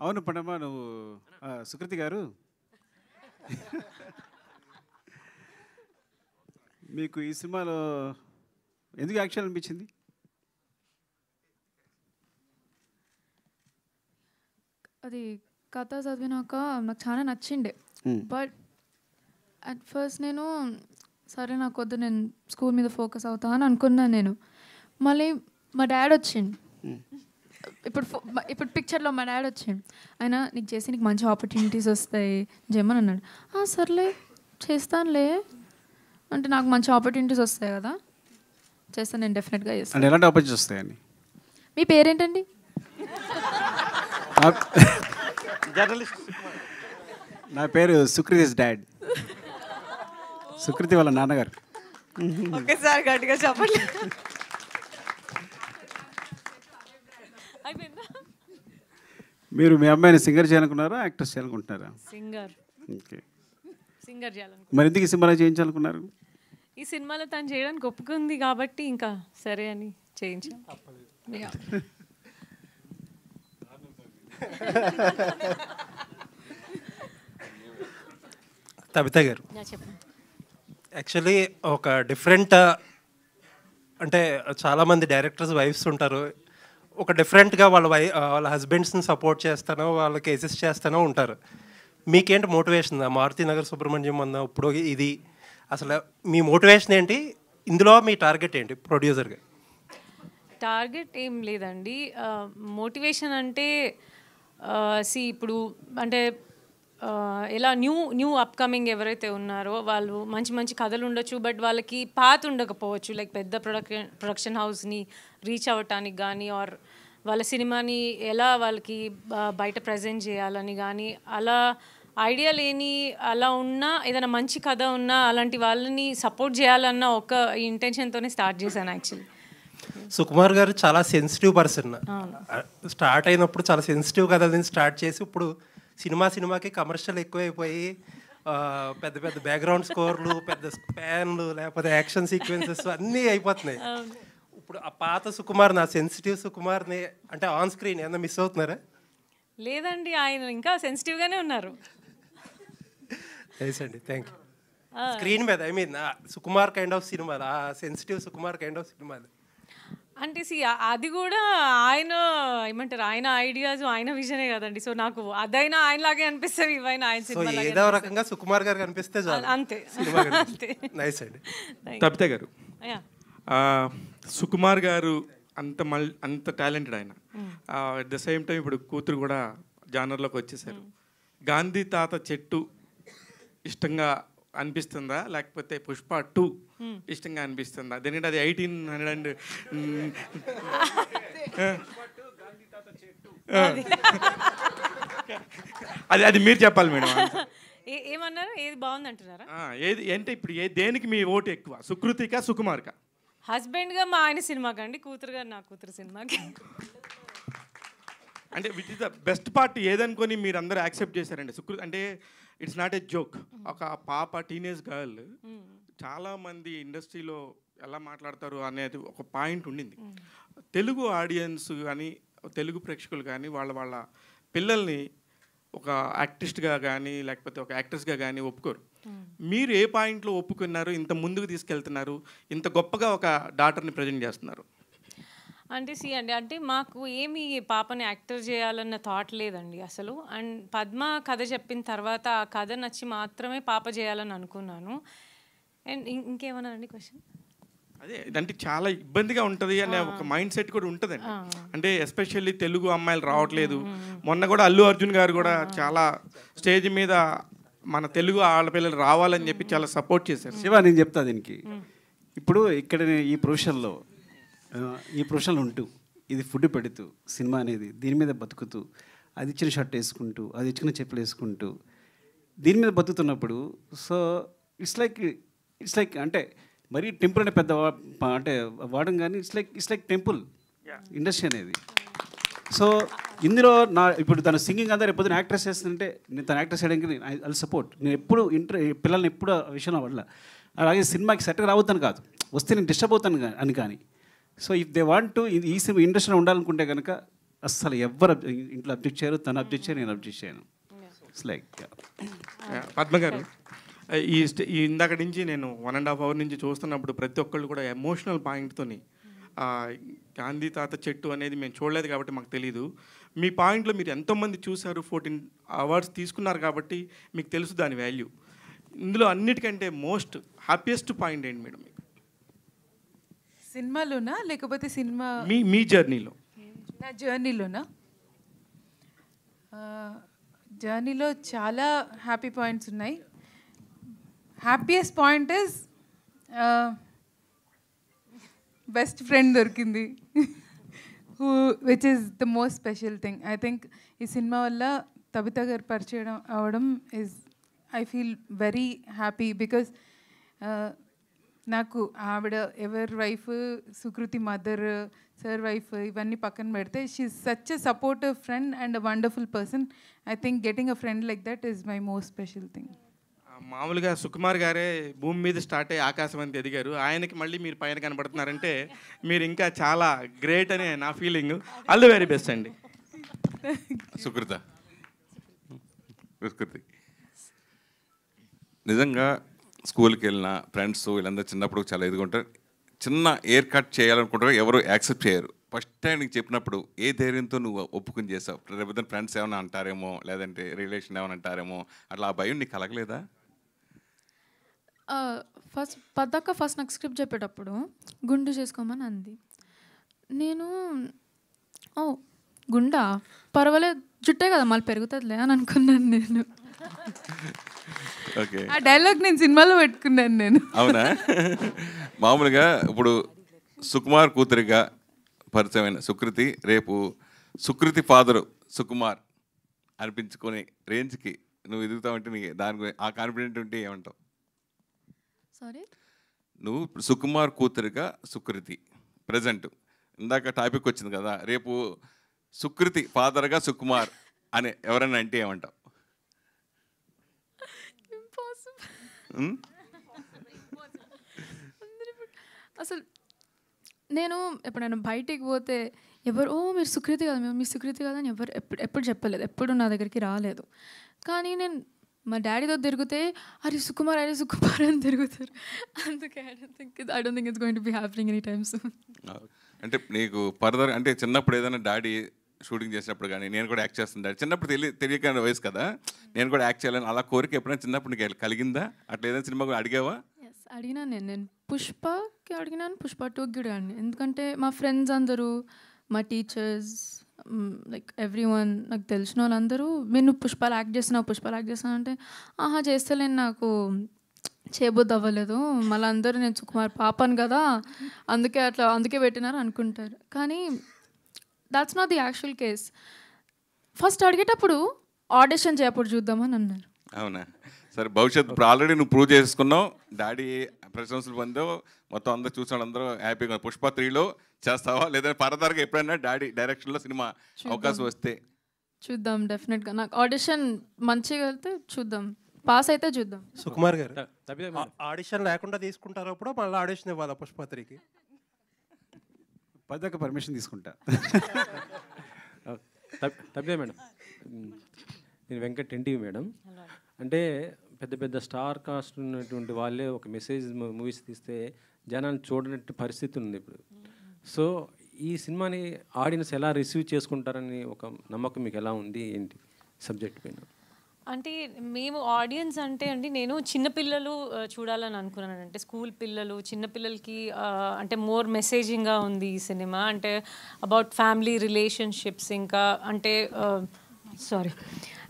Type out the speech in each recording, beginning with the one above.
అవును పండమ్మ, నువ్వు సుకృతి గారు, మీకు ఈ సినిమాలో ఎందుకు యాక్షన్ అనిపించింది? అది కథ చదివినాక నాకు చాలా నచ్చిండే. బట్ అట్ ఫస్ట్ నేను సరే నాకు వద్దు, నేను స్కూల్ మీద ఫోకస్ అవుతా అని అనుకున్నాను నేను. మళ్ళీ మా డాడ్ వచ్చిండు. ఇప్పుడు పిక్చర్లో మా డాడ్ వచ్చిండు. ఆయన నీకు చేసి నీకు మంచి ఆపర్చునిటీస్ వస్తాయి జమ్మని అన్నాడు. సర్లే చేస్తానులే అంటే నాకు మంచి ఆపర్చునిటీస్ వస్తాయి కదా, చేస్తాను నేను, డెఫినెట్గా చేస్తాను. ఎలాంటి ఆపర్చునిటీస్ వస్తాయని? మీ పేరేంటండి? నా పేరు సుకృతిస్ డాడ్, సుకృతి వాళ్ళ నాన్నగారు. ఒకేసారి గట్టిగా చెప్పండి. మీరు మీ అమ్మాయిని సింగర్ చేయాలనుకున్నారా, యాక్ట్రెస్ చేయాలనుకుంటున్నారా? సింగర్. ఓకే, సింగర్ చేయాలనుకుంటున్నారు. మరి ఎందుకు ఈ సినిమాలో చేయించాలనుకున్నారు? ఈ సినిమాలో తను చేయడానికి ఒప్పుకుంది కాబట్టి ఇంకా సరే అని చేయించాం. తబిత గారు, చెప్పండి. యాక్చువల్లీ ఒక డిఫరెంట్, అంటే చాలామంది డైరెక్టర్స్ వైఫ్స్ ఉంటారు, ఒక డిఫరెంట్గా వాళ్ళ హస్బెండ్స్ని సపోర్ట్ చేస్తానో వాళ్ళకి అసిస్ట్ చేస్తానో ఉంటారు. మీకేంటి మోటివేషన్? మారుతి నగర్ సుబ్రహ్మణ్యం అన్న ఇప్పుడు ఇది అసలు మీ మోటివేషన్ ఏంటి? ఇందులో మీ టార్గెట్ ఏంటి ప్రొడ్యూసర్గా? టార్గెట్ ఏం లేదండి. మోటివేషన్ అంటే ఇప్పుడు అంటే ఎలా న్యూ అప్కమింగ్ ఎవరైతే ఉన్నారో వాళ్ళు మంచి మంచి కథలు ఉండొచ్చు, బట్ వాళ్ళకి పాత్ ఉండకపోవచ్చు. లైక్ పెద్ద ప్రొడక్షన్ హౌస్ని రీచ్ అవ్వటానికి కానీ, ఆర్ వాళ్ళ సినిమాని ఎలా వాళ్ళకి బయట ప్రజెంట్ చేయాలని కానీ, అలా ఐడియా లేని అలా ఉన్నా, ఏదైనా మంచి కథ ఉన్నా అలాంటి వాళ్ళని సపోర్ట్ చేయాలన్న ఒక ఇంటెన్షన్తోనే స్టార్ట్ చేశాను యాక్చువల్లీ. సుకుమార్ గారు చాలా సెన్సిటివ్ పర్సన్. స్టార్ట్ అయినప్పుడు చాలా సెన్సిటివ్ కథలని స్టార్ట్ చేసి ఇప్పుడు సినిమాకి కమర్షియల్ ఎక్కువైపోయి పెద్ద పెద్ద బ్యాక్గ్రౌండ్ స్కోర్లు, పెద్ద స్పాన్లు, లేకపోతే యాక్షన్ సీక్వెన్సెస్ అన్నీ అయిపోతున్నాయి. ఇప్పుడు ఆ పాత సుకుమార్, నా సెన్సిటివ్ సుకుమార్ని అంటే ఆన్ స్క్రీన్ ఏమన్నా మిస్ అవుతున్నారా? లేదండి, ఆయన ఇంకా సెన్సిటివ్గానే ఉన్నారు. నైస్ అండి, థ్యాంక్ యూ. స్క్రీన్ మీద I mean Sukumar kind of సినిమాలు, ఆ సెన్సిటివ్ సుకుమార్ కైండ్ ఆఫ్ సినిమాలు అంటే అది కూడా ఆయన ఏమంటారు, ఆయన ఐడియాస్, ఆయన విజనే కదండి. సో నాకు అదైనా ఆయనలాగే అనిపిస్తుంది, ఇవైనా ఆయన సినిమా ఏదో రకంగా సుకుమార్ గారు కనిపిస్తే చాలు, అంతే. నైస్ అండి. తబిత గారు, సుకుమార్ గారు అంత టాలెంటెడ్ ఆయన. అట్ ద సేమ్ టైం ఇప్పుడు కూతురు కూడా జానర్లోకి వచ్చేసారు. గాంధీ తాత చెట్టు ఇష్టంగా అనిపిస్తుందా, లేకపోతే పుష్ప 2 ఇష్టంగా అనిపిస్తుందా? ఎందుకంటే అది 1800 అది మీరు చెప్పాలి మేడం. ఏమన్నారు? ఏది బాగుంది అంటున్నారా? ఏది అంటే ఇప్పుడు దేనికి మీ ఓటు ఎక్కువ, సుకృతికా సుకుమార్కా? హస్బెండ్గా మా ఆయన సినిమాకి అండి, కూతురుగా నా కూతురు సినిమాకి. అంటే which is the best part ఏదనుకొని మీరు అందరూ యాక్సెప్ట్ చేశారండి? సుకృతి అంటే ఇట్స్ నాట్ ఏ జోక్. ఒక పాప, టీనేజ్ గర్ల్, చాలామంది ఇండస్ట్రీలో ఎలా మాట్లాడతారు అనేది ఒక పాయింట్ ఉండింది. తెలుగు ఆడియన్స్ కానీ, తెలుగు ప్రేక్షకులు కానీ వాళ్ళ పిల్లల్ని ఒక యాక్టిస్ట్గా కానీ లేకపోతే ఒక యాక్ట్రెస్గా కానీ ఒప్పుకోరు. మీరు ఏ పాయింట్లో ఒప్పుకున్నారు, ఇంత ముందుకు తీసుకెళ్తున్నారు, ఇంత గొప్పగా ఒక డాటర్ని ప్రజెంట్ చేస్తున్నారు? అంటే మాకు ఏమి పాపని యాక్టర్ చేయాలన్న థాట్ లేదండి అసలు. అండ్ పద్మ కథ చెప్పిన తర్వాత ఆ కథ నచ్చి మాత్రమే పాప చేయాలని అనుకున్నాను. అండ్ ఇంకేమన్నా అండి క్వశ్చన్? అదే అంటే చాలా ఇబ్బందిగా ఉంటుంది అనే ఒక మైండ్ సెట్ కూడా ఉంటుందండి. అంటే ఎస్పెషల్లీ తెలుగు అమ్మాయిలు రావట్లేదు. మొన్న కూడా అల్లు అర్జున్ గారు కూడా చాలా స్టేజ్ మీద మన తెలుగు ఆడపిల్లలు రావాలని చెప్పి చాలా సపోర్ట్ చేశారు. శివ, నేను చెప్తా దీనికి. ఇప్పుడు ఇక్కడ ఈ ప్రొఫెషన్లో ఉంటూ, ఇది ఫుడ్ పెడుతూ, సినిమా అనేది దీని మీద బతుకుతూ, అది ఇచ్చిన షర్ట్ వేసుకుంటూ, అది ఇచ్చిన చెప్పులు వేసుకుంటూ దీని మీద బతుకుతున్నప్పుడు, సో ఇట్స్ లైక్ అంటే మరీ టెంపుల్ అనే పెద్ద అంటే వాడడం కానీ, ఇట్స్ లైక్ టెంపుల్ ఇండస్ట్రీ అనేది. సో ఇందులో ఇప్పుడు తన సింగింగ్ అంతా రేపు యాక్ట్రెస్ చేస్తుంటే నేను తన యాక్ట్రెస్ చేయడానికి ఐ సపోర్ట్. నేను ఎప్పుడు పిల్లల్ని ఎప్పుడు ఆ విషయంలో వల్ల అలాగే సినిమాకి సెట్గా రావద్దని కాదు, వస్తే నేను డిస్టర్బ్ అవుతాను అని కానీ. So if they want to ఈ ఇండస్ట్రీలో ఉండాలనుకుంటే కనుక అస్సలు ఎవరు ఇంట్లో అబ్జెక్ట్ చేయరు, తను అబ్జెక్ట్ చేయరు, నేను అబ్జెక్ట్ చేయను. ఇట్స్ లైక్ పద్మ గారు, ఈ ఇందాక నుంచి నేను 1.5 hour నుంచి చూస్తున్నప్పుడు ప్రతి ఒక్కళ్ళు కూడా ఎమోషనల్ పాయింట్తోని గాంధీ తాత చెట్టు అనేది మేము చూడలేదు కాబట్టి మాకు తెలీదు. మీ పాయింట్లో మీరు ఎంతోమంది చూశారు, 14 awards తీసుకున్నారు కాబట్టి మీకు తెలుసు దాని వాల్యూ. ఇందులో అన్నిటికంటే మోస్ట్ హ్యాపీయెస్ట్ పాయింట్ ఏంటి మేడం మీకు సినిమాలోనా లేకపోతే సినిమా మీ జర్నీలో? నా జర్నీలోనా? జర్నీలో చాలా హ్యాపీ పాయింట్స్ ఉన్నాయి. Happiest point is best friend దొరికింది, which is the most special thing. I think ఈ సినిమా వల్ల తబిత గారు పరిచయం అవ్వడం is I feel very happy because నాకు ఆవిడ ఎవరి wife, Sukriti mother, sir wife ఇవన్నీ పక్కన పెడితే she is such a supportive friend and a wonderful person. I think getting a friend like that is my most special thing. మామూలుగా సుకుమార్ గారే భూమి మీద స్టార్ట్ అయ్యి ఆకాశం అంత ఎదిగారు, ఆయనకి మళ్ళీ మీరు పైన కనబడుతున్నారంటే మీరు ఇంకా చాలా గ్రేట్ అనే నా feeling. All the very best అండి. సుకృతి నిజంగా స్కూల్కి వెళ్ళిన ఫ్రెండ్స్ వీళ్ళందరూ చిన్నప్పుడు చాలా ఎదుగుంటారు. చిన్న ఎయిర్ కట్ చేయాలనుకుంటారు, ఎవరు యాక్సెప్ట్ చేయరు. ఫస్ట్ టైం నీకు చెప్పినప్పుడు ఏ ధైర్యంతో నువ్వు ఒప్పుకుని చేసావు? రేపు ఫ్రెండ్స్ ఏమైనా అంటారేమో, లేదంటే రిలేషన్ ఏమైనా అంటారేమో, అట్లా ఆ భయం నీకు కలగలేదా? ఫస్ట్ నాకు స్క్రిప్ట్ చెప్పేటప్పుడు గుండు చేసుకోమని అంది. నేను గుండా పర్వాలేదు, జుట్టే కదా మళ్ళీ పెరుగుతుందిలే అని అనుకున్నాను నేను. ఓకే, ఆ డైలాగ్ నేను సినిమాలో పెట్టుకున్నాను నేను. అవునా? మామూలుగా ఇప్పుడు సుకుమార్ కూతురిగా పరిచయమైన సుకృతి రేపు సుకృతి ఫాదరు సుకుమార్ అనిపించుకునే రేంజ్కి నువ్వు ఎదుగుతావంటే నీకు దాని గురించి ఆ కాన్ఫిడెంట్ ఉంటే ఏమంటావు? సారీ, నువ్వు సుకుమార్ కూతురిగా సుకృతి ప్రజెంట్ ఇందాక టాపిక్ వచ్చింది కదా, రేపు సుకృతి ఫాదర్గా సుకుమార్ అని ఎవరైనా అంటే ఏమంటావు? అసలు నేను ఎప్పుడైనా బయటికి పోతే ఎవరు మీరు సుకృతి కదా, మీ సుకృతి కదా అని ఎవరు ఎప్పుడు చెప్పలేదు, ఎప్పుడు నా దగ్గరికి రాలేదు. కానీ నేను మా డాడీతో తిరిగితే అరే సుకుమార్ అని తిరుగుతారు. అందుకే I don't think it's going to be happening any time soon. అంటే నీకు ఫర్దర్ అంటే చిన్నప్పుడు ఏదైనా డాడీ షూటింగ్ చేసినప్పుడు కానీ నేను కూడా యాక్ట్ చేస్తాను, చిన్నప్పుడు తెలియక వయసు కదా, నేను కూడా యాక్ట్ చేయాలని అలా కోరిక ఎప్పుడైనా చిన్నప్పుడు నీకు కలిగిందా? అట్లా ఏదైనా సినిమా కూడా అడిగావా? అడిగినాను నేను పుష్పకి అడిగినాను, పుష్ప 2కి కూడా అడిగాను. ఎందుకంటే మా ఫ్రెండ్స్ అందరూ, మా టీచర్స్, లైక్ ఎవ్రీ వన్, నాకు తెలిసిన వాళ్ళందరూ నేను పుష్పాలు యాక్ట్ చేస్తున్నావు అంటే ఆహా చేస్తలేను, నాకు చేయబుద్ధి అవ్వలేదు, మళ్ళీ అందరూ నేను సుకుమార్ పాపను కదా అందుకే పెట్టినారు అనుకుంటారు. కానీ that's not the actual case. First అడిగేటప్పుడు ఆడిషన్ చేయప్పుడు చూద్దామని అన్నారు. అవునా? సరే, భవిష్యత్తు ఇప్పుడు ఆల్రెడీ నువ్వు ప్రూవ్ చేసుకున్నావు, డాడీ ప్రశంసలు పొందావు, మొత్తం అందరూ చూసాడు, అందరూ హ్యాపీగా. పుష్ప 3లో చేస్తావా లేదా ఫర్దర్గా ఎప్పుడైనా డాడీ డైరెక్షన్లో సినిమా అవకాశం వస్తే? చూద్దాం, డెఫినెట్గా. నాకు ఆడిషన్ మంచిగా వెళ్తే చూద్దాం, పాస్ అయితే చూద్దాం. సుకుమార్ గారు ఆడిషన్ లేకుండా తీసుకుంటారు అప్పుడు మళ్ళీ ఆడిషన్ ఇవ్వాలా పుష్ప 3కి? పదక పర్మిషన్ తీసుకుంటా. తప్పే మేడం, నేను వెంకట్ ఎన్టీవీ మేడం. అంటే పెద్ద పెద్ద స్టార్ కాస్ట్ ఉన్నటువంటి వాళ్ళే ఒక మెసేజ్ మూవీస్ తీస్తే జనాన్ని చూడనట్టు పరిస్థితి ఉంది ఇప్పుడు. సో ఈ సినిమాని ఆడియన్స్ ఎలా రిసీవ్ చేసుకుంటారని ఒక నమ్మకం మీకు ఎలా ఉంది, ఏంటి సబ్జెక్ట్ పైన? అంటే మేము ఆడియన్స్ అంటే అండి, నేను చిన్నపిల్లలు చూడాలని అనుకున్నాను. అంటే స్కూల్ పిల్లలు, చిన్నపిల్లలకి అంటే మోర్ మెసేజింగ్గా ఉంది ఈ సినిమా. అంటే అబౌట్ ఫ్యామిలీ రిలేషన్షిప్స్, ఇంకా అంటే సారీ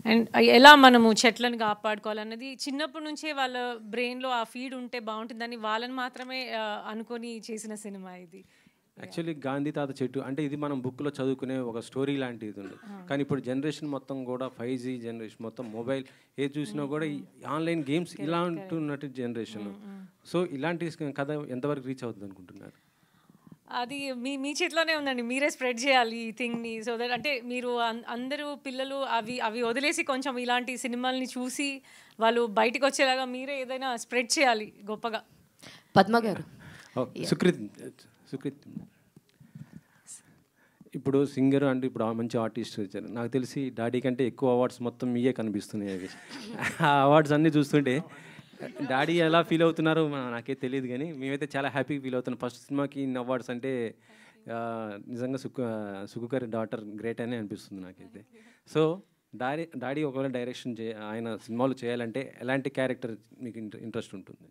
అండ్ ఎలా మనము చెట్లను కాపాడుకోవాలన్నది చిన్నప్పటి నుంచే వాళ్ళ బ్రెయిన్లో ఆ ఫీడ్ ఉంటే బాగుంటుందని వాళ్ళని మాత్రమే అనుకొని చేసిన సినిమా ఇది. యాక్చువల్లీ గాంధీ తాత చెట్టు అంటే ఇది మనం బుక్లో చదువుకునే ఒక స్టోరీ లాంటిది ఉంది. కానీ ఇప్పుడు జనరేషన్ మొత్తం కూడా 5G జనరేషన్, మొత్తం మొబైల్ ఏది చూసినా కూడా ఈ ఆన్లైన్ గేమ్స్ ఇలా ఉంటున్నట్టు జనరేషన్. సో ఇలాంటి కథ ఎంతవరకు రీచ్ అవుతుంది అనుకుంటున్నారు? అది మీ చేతిలోనే ఉందండి, మీరే స్ప్రెడ్ చేయాలి ఈ థింగ్ని. సో దట్ అంటే మీరు అందరూ పిల్లలు అవి వదిలేసి కొంచెం ఇలాంటి సినిమాల్ని చూసి వాళ్ళు బయటకు వచ్చేలాగా మీరే ఏదైనా స్ప్రెడ్ చేయాలి గొప్పగా. పద్మ గారు, సుకృత్ ఇప్పుడు సింగర్ అంటే ఇప్పుడు మంచి ఆర్టిస్ట్ వచ్చారు, నాకు తెలిసి డాడీ కంటే ఎక్కువ అవార్డ్స్ మొత్తం మీయే కనిపిస్తున్నాయి. అవి ఆ అవార్డ్స్ అన్నీ చూస్తుంటే డాడీ ఎలా ఫీల్ అవుతున్నారో నాకే తెలియదు, కానీ మేమైతే చాలా హ్యాపీగా ఫీల్ అవుతున్నాం. ఫస్ట్ సినిమాకి ఇన్ని అవార్డ్స్ అంటే నిజంగా సుక్కు గారి డాటర్ గ్రేట్ అని అనిపిస్తుంది నాకైతే. సో డాడీ ఒకవేళ డైరెక్షన్ ఆయన సినిమాలు చేయాలంటే ఎలాంటి క్యారెక్టర్ మీకు ఇంట్రెస్ట్ ఉంటుంది?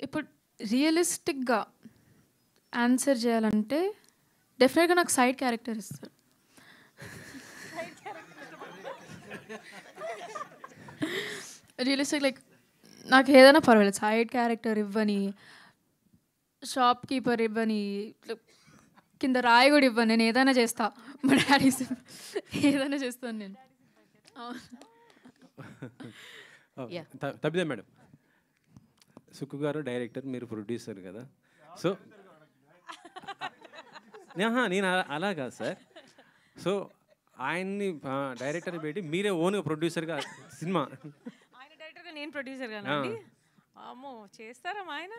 ఇప్పుడు రియలిస్టిక్గా ఆన్సర్ చేయాలంటే డెఫినెట్గా నాకు సైడ్ క్యారెక్టర్ ఇస్తారు. రియలిస్టిక్ లైక్ నాకు ఏదైనా పర్వాలేదు, సైడ్ క్యారెక్టర్ ఇవ్వని, షాప్ కీపర్ ఇవ్వని, కింద రాయి కూడా ఇవ్వను, నేను ఏదైనా చేస్తా. మా డాడీ ఏదైనా చేస్తాను నేను. తప్పిదే మేడం, సుక్కు గారు డైరెక్టర్, మీరు ప్రొడ్యూసర్ కదా. సో నేను అలా కాదు సార్. సో ఆయన్ని డైరెక్టర్ పెట్టి మీరే ఓన్గా ప్రొడ్యూసర్గా సినిమా, ఆయన డైరెక్టర్గా నేను ప్రొడ్యూసర్ కానండి. అమ్మో చేస్తారా ఆయన?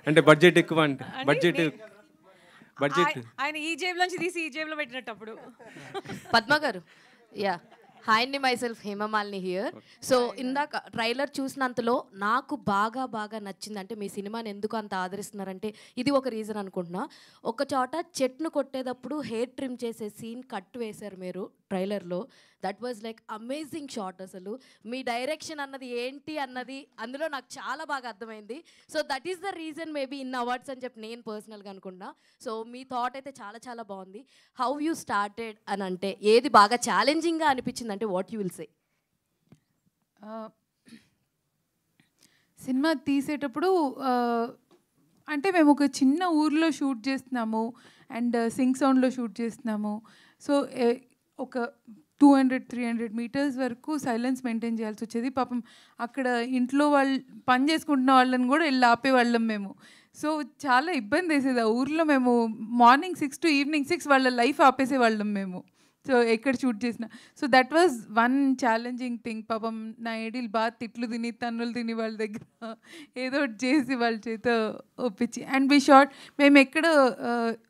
అంటే బడ్జెట్ ఎక్కువ, అంటే బడ్జెట్ ఆయన ఈ జేబులోంచి తీసి ఈ జేబులో పెట్టినట్టు అప్పుడు. పద్మ గారు, యా, హాయ్ అండి, myself Hemamalini here. So ఇందాక ట్రైలర్ చూసినంతలో నాకు బాగా నచ్చింది, అంటే మీ సినిమాని ఎందుకు అంత ఆదరిస్తున్నారంటే ఇది ఒక రీజన్ అనుకుంటున్నా. ఒక చోట చెట్ను కొట్టేటప్పుడు హెయిర్ ట్రిమ్ చేసే సీన్ కట్ వేశారు మీరు ట్రైలర్లో. That was like amazing shot. అసలు మీ డైరెక్షన్ అన్నది ఏంటి అన్నది అందులో నాకు చాలా బాగా అర్థమైంది. So that is the reason maybe in awards అని చెప్పి నేను పర్సనల్గా అనుకుంటున్నా. సో మీ థాట్ అయితే చాలా బాగుంది. హౌ యూ స్టార్టెడ్ అని అంటే ఏది బాగా ఛాలెంజింగ్గా అనిపించింది అంటే what you will say? Cinema తీసేటప్పుడు అంటే మేము ఒక చిన్న ఊర్లో షూట్ చేస్తున్నాము అండ్ సింగ్ సౌండ్లో షూట్ చేస్తున్నాము. సో ఒక 200-300 మీటర్స్ వరకు సైలెన్స్ మెయింటైన్ చేయాల్సి వచ్చేది. పాపం అక్కడ ఇంట్లో వాళ్ళు పని చేసుకుంటున్న వాళ్ళని కూడా వెళ్ళి ఆపేవాళ్ళం మేము. సో చాలా ఇబ్బంది వేసేది ఆ ఊర్లో. మేము మార్నింగ్ 6 to ఈవినింగ్ 6 వాళ్ళ లైఫ్ ఆపేసేవాళ్ళం మేము. సో ఎక్కడ షూట్ చేసిన. So that was one challenging thing. పాపం నా ఏడీలు బాగా తిట్లు తిని తన్నులు తిని వాళ్ళ దగ్గర ఏదో ఒకటి చేసి వాళ్ళ చేత ఒప్పించి అండ్ వి షార్ట్. మేము ఎక్కడ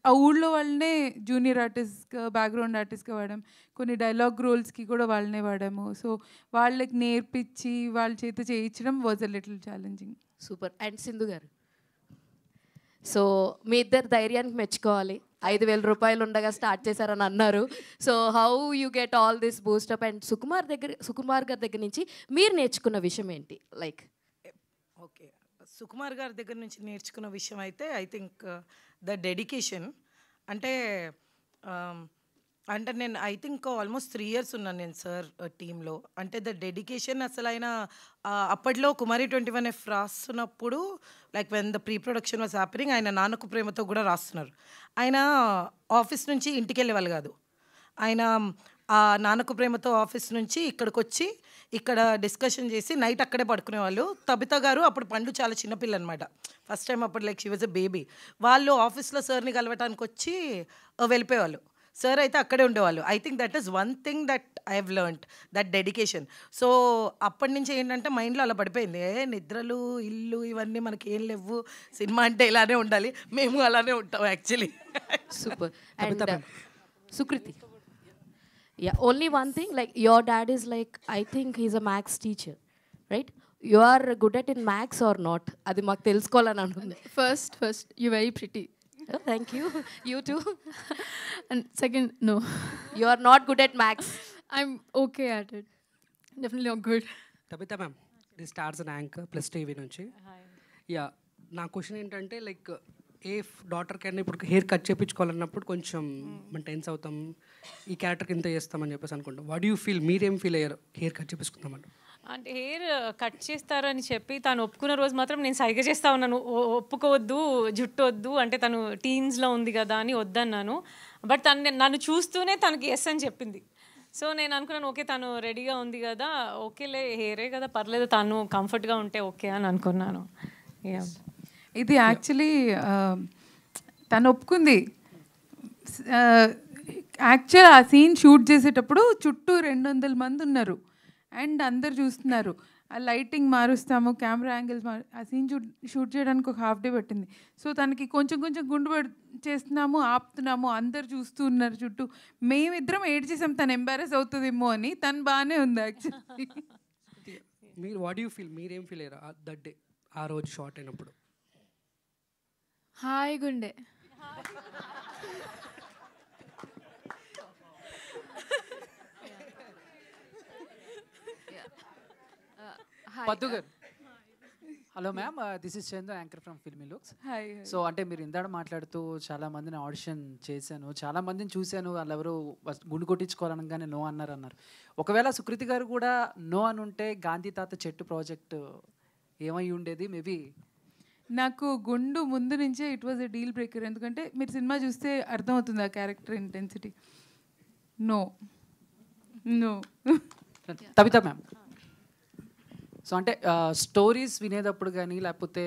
ఆ ఊళ్ళో వాళ్ళనే జూనియర్ ఆర్టిస్ట్గా, బ్యాక్గ్రౌండ్ ఆర్టిస్ట్గా వాడాం. కొన్ని డైలాగ్ రోల్స్కి కూడా వాళ్ళనే వాడాము. సో వాళ్ళకి నేర్పించి వాళ్ళ చేత చేయించడం was a little challenging. Super. And Sindhu గారు, సో మీ ఇద్దరు ధైర్యానికి మెచ్చుకోవాలి. 5,000 రూపాయలు ఉండగా స్టార్ట్ చేశారని అన్నారు. So how you get all this boost up? And Sukumar గారి దగ్గర నుంచి మీరు నేర్చుకున్న విషయం ఏంటి? లైక్ ఓకే, సుకుమార్ గారి దగ్గర నుంచి నేర్చుకున్న విషయం అయితే ఐ థింక్ ద డెడికేషన్. అంటే నేను ఐ థింక్ ఆల్మోస్ట్ 3 years ఉన్నాను నేను సార్ టీంలో. అంటే ద డెడికేషన్ అసలు ఆయన అప్పట్లో కుమారి 21F రాస్తున్నప్పుడు like when the pre production was happening, ఆయన నాన్నకు ప్రేమతో కూడా రాస్తున్నారు. ఆయన ఆఫీస్ నుంచి ఇంటికి వెళ్ళేవాళ్ళు కాదు. ఆయన ఆ నాన్నకు ప్రేమతో ఆఫీస్ నుంచి ఇక్కడికి వచ్చి ఇక్కడ డిస్కషన్ చేసి నైట్ అక్కడే పడుకునేవాళ్ళు. తబిత గారు అప్పుడు పండు చాలా చిన్నపిల్ల అనమాట, ఫస్ట్ టైం అప్పుడు like she was a baby. వాళ్ళు ఆఫీస్లో సార్ని కలవటానికి వచ్చి వెళ్ళిపోయేవాళ్ళు. సార్ అయితే అక్కడే ఉండేవాళ్ళు. I think that is one thing that I have learned, that dedication. So అప్పటి నుంచి ఏంటంటే మైండ్లో అలా పడిపోయింది, నిద్రలు ఇల్లు ఇవన్నీ మనకి ఏం లేవు, సినిమా అంటే ఇలానే ఉండాలి, మేము అలానే ఉంటాం actually. Super. And Sukriti, yeah, only one thing, like your dad is like I think he's a maths teacher, right? You are good at in maths or not? అది మాకు తెలుసుకోవాలని అనుకుంది. First you very pretty. Thank you. You too. And second, no. You are not good at maths. I'm okay at it. Definitely not good. Tabitha ma'am, this stars an anchor plus TV నుంచి. Yeah, నా question ఏంటంటే like a daughter కన్నా ఇప్పుడు hair cut చేయించుకోవాలన్నప్పుడు కొంచెం మనం tense అవుతాం, ఈ క్యారెక్టర్కి ఇంత చేస్తామని చెప్పేసి అనుకుంటాం. వాట్ యూ ఫీల్, మీరేం ఫీల్ అయ్యారు హెయిర్ కట్ చేయించుకుందామంటే? అంటే హెయిర్ కట్ చేస్తారని చెప్పి తను ఒప్పుకున్న రోజు మాత్రం నేను సైగ చేస్తా ఉన్నాను, ఒప్పుకోవద్దు, జుట్టు వద్దు, అంటే తను టీన్స్లో ఉంది కదా అని వద్దన్నాను. బట్ నన్ను చూస్తూనే తనకి ఎస్ అని చెప్పింది. సో నేను అనుకున్నాను ఓకే తను రెడీగా ఉంది కదా, ఓకేలే హెయిరే కదా పర్లేదు, తను కంఫర్ట్గా ఉంటే ఓకే అని అనుకున్నాను. ఇది యాక్చువల్లీ తను ఒప్పుకుంది. యాక్చువల్ ఆ సీన్ షూట్ చేసేటప్పుడు చుట్టూ 200 మంది ఉన్నారు అండ్ అందరు చూస్తున్నారు. ఆ లైటింగ్ మారుస్తాము, కెమెరా యాంగిల్స్ ఆ సీన్ షూట్ చేయడానికి ఒక హాఫ్ డే పట్టింది. సో తనకి కొంచెం కొంచెం గుండు చేస్తున్నాము, ఆపుతున్నాము, అందరు చూస్తూ ఉన్నారు చుట్టూ. మేమిద్దరం ఏడ్ చేసాం తను ఎంబారెస్ అవుతుందేమో అని. తను బాగానే ఉంది యాక్చువల్లీ. మీరు వాట్ యూ ఫీల్, మీరేం ఫీల్ అయ్యారు దట్ డే, ఆ రోజు షార్ట్ అయినప్పుడు? హాయ్ గుండె. పద్దు గారు, hello ma'am, this is Chandu, anchor from filmy looks. Hi. So అంటే మీరు ఇందాక మాట్లాడుతూ చాలా మందిని ఆడిషన్ చేశాను, చాలా మందిని చూశాను, వాళ్ళు ఎవరు గుండు కొట్టించుకోవాలనగానే నో అన్నారు. ఒకవేళ సుకృతి గారు కూడా నో అని ఉంటే గాంధీ తాత చెట్టు ప్రాజెక్ట్ ఏమై ఉండేది? మేబీ నాకు గుండు ముందు నుంచే it was a deal breaker. ఎందుకంటే మీరు సినిమా చూస్తే అర్థమవుతుంది ఆ character intensity. No no. Tabitha ma'am, so అంటే స్టోరీస్ వినేటప్పుడు కానీ లేకపోతే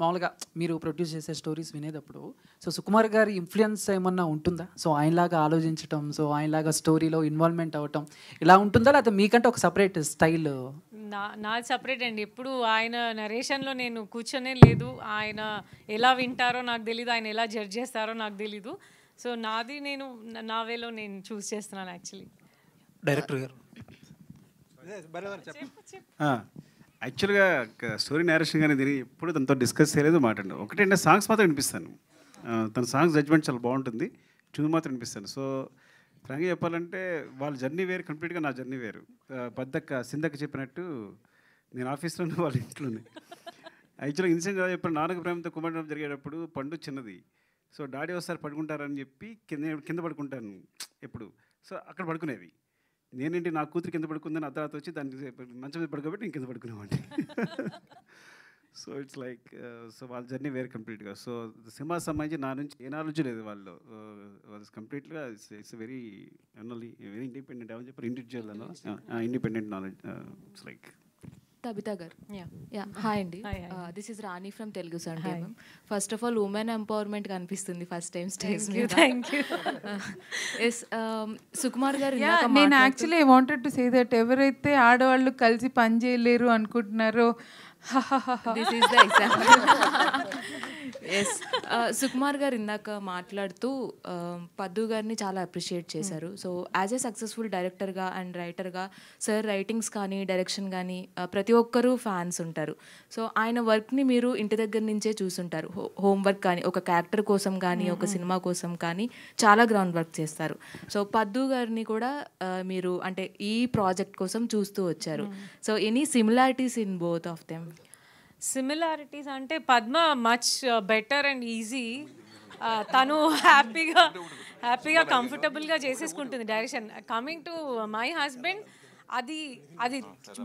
మామూలుగా మీరు ప్రొడ్యూస్ చేసే స్టోరీస్ వినేటప్పుడు సో సుకుమార్ గారి ఇన్ఫ్లుయెన్స్ ఏమన్నా ఉంటుందా? సో ఆయనలాగా ఆలోచించటం, సో ఆయనలాగా స్టోరీలో ఇన్వాల్వ్మెంట్ అవ్వటం ఇలా ఉంటుందా, లేకపోతే మీకంటే ఒక సపరేట్ స్టైల్? నాది సపరేట్ అండి. ఎప్పుడు ఆయన నరేషన్లో నేను కూర్చొనే లేదు. ఆయన ఎలా వింటారో నాకు తెలీదు, ఆయన ఎలా జడ్జ్ చేస్తారో నాకు తెలీదు. సో నాది నేను నా వేలో నేను చూస్ చేస్తున్నాను యాక్చువల్లీ. డైరెక్టర్ గారు యాక్చువల్గా స్టోరీ నేరేషన్ కానీ దీన్ని ఎప్పుడు తనతో డిస్కస్ చేయలేదు, మాట్లాడు. ఒకటంటే సాంగ్స్ మాత్రం వినిపిస్తాను, తన సాంగ్స్ జడ్జ్మెంట్ చాలా బాగుంటుంది, ట్యూన్ మాత్రం వినిపిస్తాను. సో ఫ్రాంక్గా చెప్పాలంటే వాళ్ళ జర్నీ వేరు, కంప్లీట్గా నా జర్నీ వేరు. సిందక్క చెప్పినట్టు నేను ఆఫీస్లోనే వాళ్ళ ఇంట్లోనే. యాక్చువల్గా ఇన్సిడెంట్ ఎలా చెప్పాను, నాన్నకు ప్రేమతో కుమారం జరిగేటప్పుడు పండు చిన్నది. సో డాడీ ఒకసారి పడుకుంటారని చెప్పి కింద పడుకుంటాను ఎప్పుడు. సో అక్కడ పడుకునేవి. నేనేంటి నా కూతురు కింద పడుకుందని అర్ధరాత్రి వచ్చి దానికి మంచం మీద పడుకోబెట్టి నేను కింద పడుకునేవాడిని. సో ఇట్స్ లైక్ సో వాళ్ళ జర్నీ వేరే కంప్లీట్గా. సో సినిమా సంబంధించి నా నుంచి ఏ నాలెడ్జ్ లేదు వాళ్ళు. కంప్లీట్గా ఇట్స్ వెరీ వెరీ ఇండిపెండెంట్ ఏమని చెప్పారు, ఇండివిజువల్ అన్న independent knowledge. It's like Tabitha గారు. యా హాయ్ అండి, this is Rani from Telugu Sunday. First of all women empowerment కనిపిస్తుంది ఫస్ట్ టైం స్టేజ్ మీద. ఎస్ సుకుమార్ గారు, నేను actually I wanted to say that ఎవరైతే ఆడవాళ్ళు కలిసి పని చేయలేరు అనుకుంటున్నారో this is the example. Yes Sukumar గారు ఇందాక మాట్లాడుతూ పద్దు గారిని చాలా అప్రిషియేట్ చేశారు. సో యాజ్ ఏ సక్సెస్ఫుల్ డైరెక్టర్గా అండ్ రైటర్గా సార్ రైటింగ్స్ కానీ డైరెక్షన్ కానీ ప్రతి ఒక్కరూ ఫ్యాన్స్ ఉంటారు. సో ఆయన వర్క్ని మీరు ఇంటి దగ్గర నుంచే చూసుంటారు. హోంవర్క్ కానీ ఒక క్యారెక్టర్ కోసం కానీ ఒక సినిమా కోసం కానీ చాలా గ్రౌండ్ వర్క్ చేస్తారు. సో పద్దు గారిని కూడా మీరు అంటే ఈ ప్రాజెక్ట్ కోసం చూస్తూ వచ్చారు. So any similarities in both of them? Similarities అంటే Padma much better and easy. తను హ్యాపీగా కంఫర్టబుల్గా చేసేసుకుంటుంది direction. Coming to my husband, అది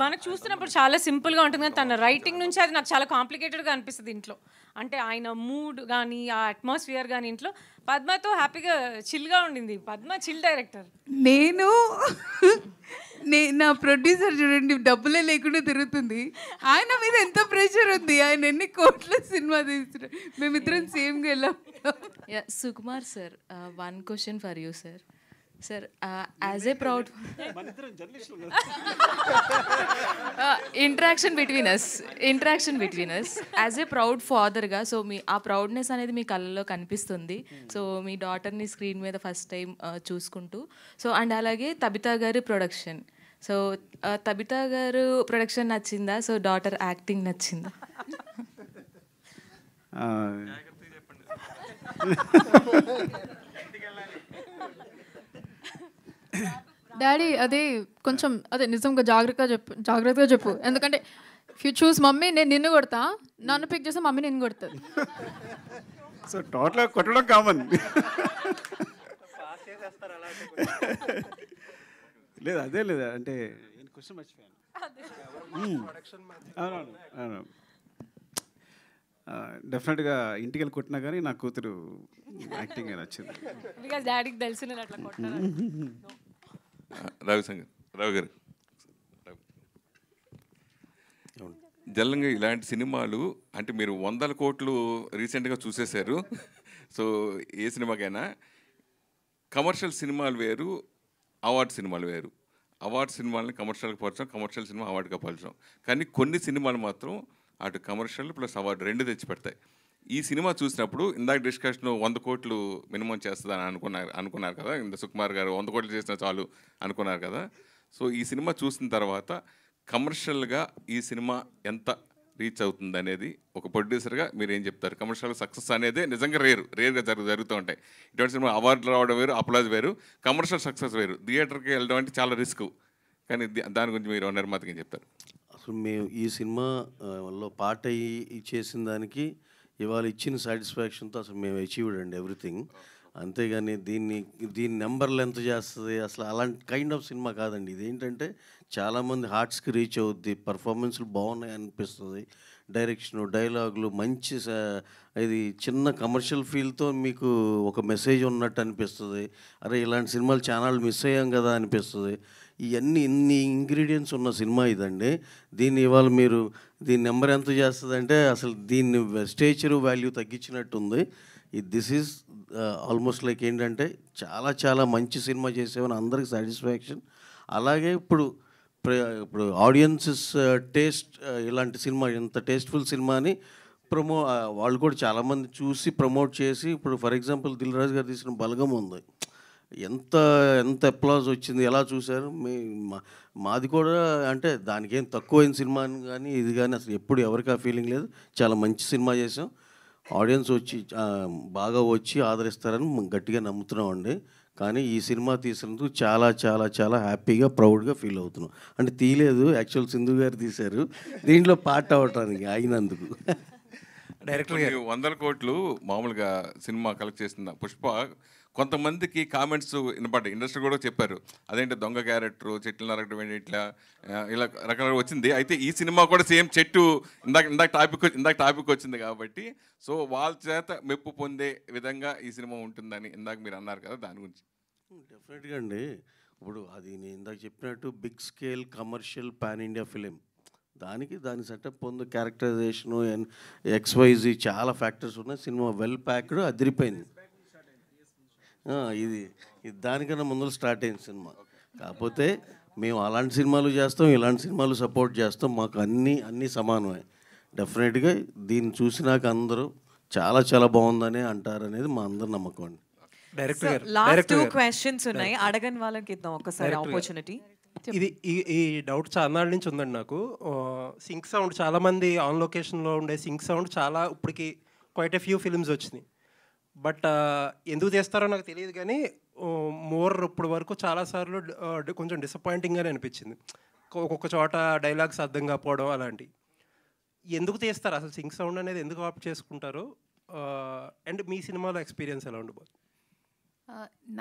మనకు చూస్తున్నప్పుడు చాలా సింపుల్గా ఉంటుంది, కానీ తన రైటింగ్ నుంచి అది నాకు చాలా కాంప్లికేటెడ్గా అనిపిస్తుంది ఇంట్లో. అంటే ఆయన మూడ్ కానీ ఆ అట్మాస్ఫియర్ కానీ ఇంట్లో పద్మతో హ్యాపీగా చిల్గా ఉండింది. Padma chill director. నా ప్రొడ్యూసర్ చూడండి, డబ్బులే లేకుండా తిరుగుతుంది. ఆయన మీద ఎంత ప్రెషర్ ఉంది, ఆయన ఎన్ని కోట్ల సినిమా తీస్తున్నారు. మేమిద్దరం సేమ్గా వెళ్ళాం. Sukumar sir, one question for you sir. Sir as a proud interaction between us as a proud ఫాదర్గా, సో మీ ఆ ప్రౌడ్నెస్ అనేది మీ కళ్ళలో కనిపిస్తుంది. సో మీ డాటర్ని స్క్రీన్ మీద ఫస్ట్ టైం చూసుకుంటూ, సో అండ్ అలాగే తబితా గారి production. So Tabitha garu production నచ్చిందా? సో డాటర్ యాక్టింగ్ నచ్చిందా? డాడీ అదే కొంచెం అదే నిజంగా జాగ్రత్తగా చెప్పు. ఎందుకంటే ఇఫ్ యూ చూస్ మమ్మీ నేను నిన్ను కొడతా, నన్ను పిక్ చేస్తే మమ్మీ నిన్ను కొడుతుంది. సో టోటల్గా కొట్టడం కామన్. లేదు అదే లేదా అంటే క్వశ్చన్ మర్చిపోయాను. అవునవును, డెఫినెట్గా ఇంటికి వెళ్ళి కొట్టినా కానీ నా కూతురు యాక్టింగ్ నచ్చింది. బికాజ్ డాడీకి తెలుసు నేను అట్లా కొట్టాను. రావు గారు, జల్లంగా ఇలాంటి సినిమాలు అంటే మీరు 100 కోట్లు రీసెంట్గా చూసేశారు. సో ఏ సినిమాకైనా కమర్షియల్ సినిమాలు వేరు, అవార్డ్ సినిమాలు వేరు. అవార్డ్ సినిమాలని కమర్షియల్గా పరచడం, కమర్షియల్ సినిమా అవార్డుగా పరచడం. కానీ కొన్ని సినిమాలు మాత్రం అటు కమర్షియల్ ప్లస్ అవార్డు 2 తెచ్చిపెడతాయి. ఈ సినిమా చూసినప్పుడు ఇందాక డిస్కషన్ 100 కోట్లు మినిమం చేస్తుందని అనుకున్నారు కదా, ఇంత సుకుమార్ గారు 100 కోట్లు చేసినా చాలు అనుకున్నారు కదా. సో ఈ సినిమా చూసిన తర్వాత కమర్షియల్గా ఈ సినిమా ఎంత రీచ్ అవుతుంది అనేది ఒక ప్రొడ్యూసర్గా మీరు ఏం చెప్తారు? కమర్షియల్ సక్సెస్ అనేది నిజంగా రేర్గా జరుగుతూ ఉంటాయి. ఇటువంటి సినిమా అవార్డులు రావడం వేరు, అప్లాజ్ వేరు, కమర్షియల్ సక్సెస్ వేరు. థియేటర్కి వెళ్ళడం అంటే చాలా రిస్క్. కానీ దాని గురించి మీరు నిర్మాతకి ఏం చెప్తారు? అసలు మేము ఈ సినిమాలో పార్ట్ అయ్యి చేసిన దానికి ఇవాళ ఇచ్చిన సాటిస్ఫాక్షన్తో అసలు మేము అచీవ్డ్ అండి ఎవ్రీథింగ్. అంతేగాని దీన్ని నెంబర్లు ఎంత చేస్తుంది అసలు అలాంటి కైండ్ ఆఫ్ సినిమా కాదండి. ఇదేంటంటే చాలామంది హార్ట్స్కి రీచ్ అవుద్ది, పర్ఫార్మెన్స్లు బాగున్నాయి అనిపిస్తుంది, డైరెక్షను, డైలాగులు మంచి ఇది చిన్న కమర్షియల్ ఫీల్తో మీకు ఒక మెసేజ్ ఉన్నట్టు అనిపిస్తుంది. అరే ఇలాంటి సినిమాలు ఛానల్ మిస్ అయ్యాం కదా అనిపిస్తుంది. ఇన్ని ఇంగ్రీడియంట్స్ ఉన్న సినిమా ఇదండి. దీన్ని ఇవాళ మీరు దీని నెంబర్ ఎంత చేస్తుందంటే అసలు దీన్ని స్టేచరు వాల్యూ తగ్గించినట్టుంది. దిస్ ఈజ్ ఆల్మోస్ట్ లైక్ ఏంటంటే చాలా చాలా మంచి సినిమా చేసేవని అందరికి సాటిస్ఫాక్షన్. అలాగే ఇప్పుడు ఆడియన్సెస్ టేస్ట్ ఇలాంటి సినిమా ఇంత టేస్ట్ఫుల్ సినిమాని వాళ్ళు కూడా చాలామంది చూసి ప్రమోట్ చేసి, ఇప్పుడు ఫర్ ఎగ్జాంపుల్ దిల్ రాజు గారు తీసిన బలగం ఉంది, ఎంత అప్లాజ్ వచ్చింది, ఎలా చూశారు? మాది కూడా అంటే దానికేం తక్కువైన సినిమా కానీ ఇది కానీ అసలు ఎప్పుడు ఎవరికి ఆ ఫీలింగ్ లేదు. చాలా మంచి సినిమా చేసాం, ఆడియన్స్ బాగా వచ్చి ఆదరిస్తారని గట్టిగా నమ్ముతున్నామండి. కానీ ఈ సినిమా తీసినందుకు చాలా చాలా చాలా హ్యాపీగా ప్రౌడ్గా ఫీల్ అవుతున్నాం. అంటే తీయలేదు, యాక్చువల్ సింధు గారు తీశారు, దీంట్లో పార్ట్ అవ్వటానికి అయినందుకు. డైరెక్టర్ 100 కోట్లు మామూలుగా సినిమా కలెక్ట్ చేసిన పుష్ప కొంతమందికి కామెంట్స్ వినపడ్డాయి, ఇండస్ట్రీ కూడా చెప్పారు, అదేంటి దొంగ క్యారెక్టర్, చెట్లు నరకడం ఏంటి, ఇట్లా ఇలా రకరకాల వచ్చింది. అయితే ఈ సినిమా కూడా సేమ్ చెట్టు ఇందాక టాపిక్ వచ్చింది కాబట్టి సో వాళ్ళ చేత మెప్పు పొందే విధంగా ఈ సినిమా ఉంటుందని ఇందాక మీరు అన్నారు కదా, దాని గురించి. డెఫినెట్గా అండి. ఇప్పుడు అది నేను ఇందాక చెప్పినట్టు big scale commercial pan India film, దాని సెటప్ ఉంది, క్యారెక్టరైజేషను, XYZ చాలా ఫ్యాక్టర్స్ ఉన్నాయి. సినిమా వెల్ ప్యాక్డ్, అదిరిపోయింది. ఇది దానికన్నా ముందు స్టార్ట్ అయింది సినిమా. కాకపోతే మేము అలాంటి సినిమాలు చేస్తాం, ఇలాంటి సినిమాలు సపోర్ట్ చేస్తాం, మాకు అన్నీ సమానమే. డెఫినెట్గా దీన్ని చూసినాక అందరూ చాలా చాలా బాగుందని అంటారనేది మా అందరి నమ్మకం అండి. లాస్ట్ 2 క్వశ్చన్స్ ఉన్నాయి, అడగని వాళ్ళకి ఇద్దాం ఒకసారి ఆపర్చునిటీ. ఇది ఈ డౌట్ చాలా నాళ్ళ నుంచి ఉందండి నాకు. సింక్ సౌండ్ చాలామంది ఆన్ లొకేషన్లో ఉండే సింక్ సౌండ్ చాలా ఇప్పటికి క్వైట్ ఎ ఫ్యూ ఫిల్మ్స్ వచ్చినాయి. బట్ ఎందుకు చేస్తారో నాకు తెలియదు కానీ ఇప్పుడు వరకు చాలాసార్లు కొంచెం డిసప్పాయింటింగ్గానే అనిపించింది. ఒక్కొక్క చోట డైలాగ్స్ అర్థం కాకపోవడం అలాంటివి. ఎందుకు తీస్తారు అసలు సింక్ సౌండ్ అనేది, ఎందుకు ఆప్ట్ చేసుకుంటారు? అండ్ మీ సినిమాలో ఎక్స్పీరియన్స్ ఎలా ఉండబోతుంది?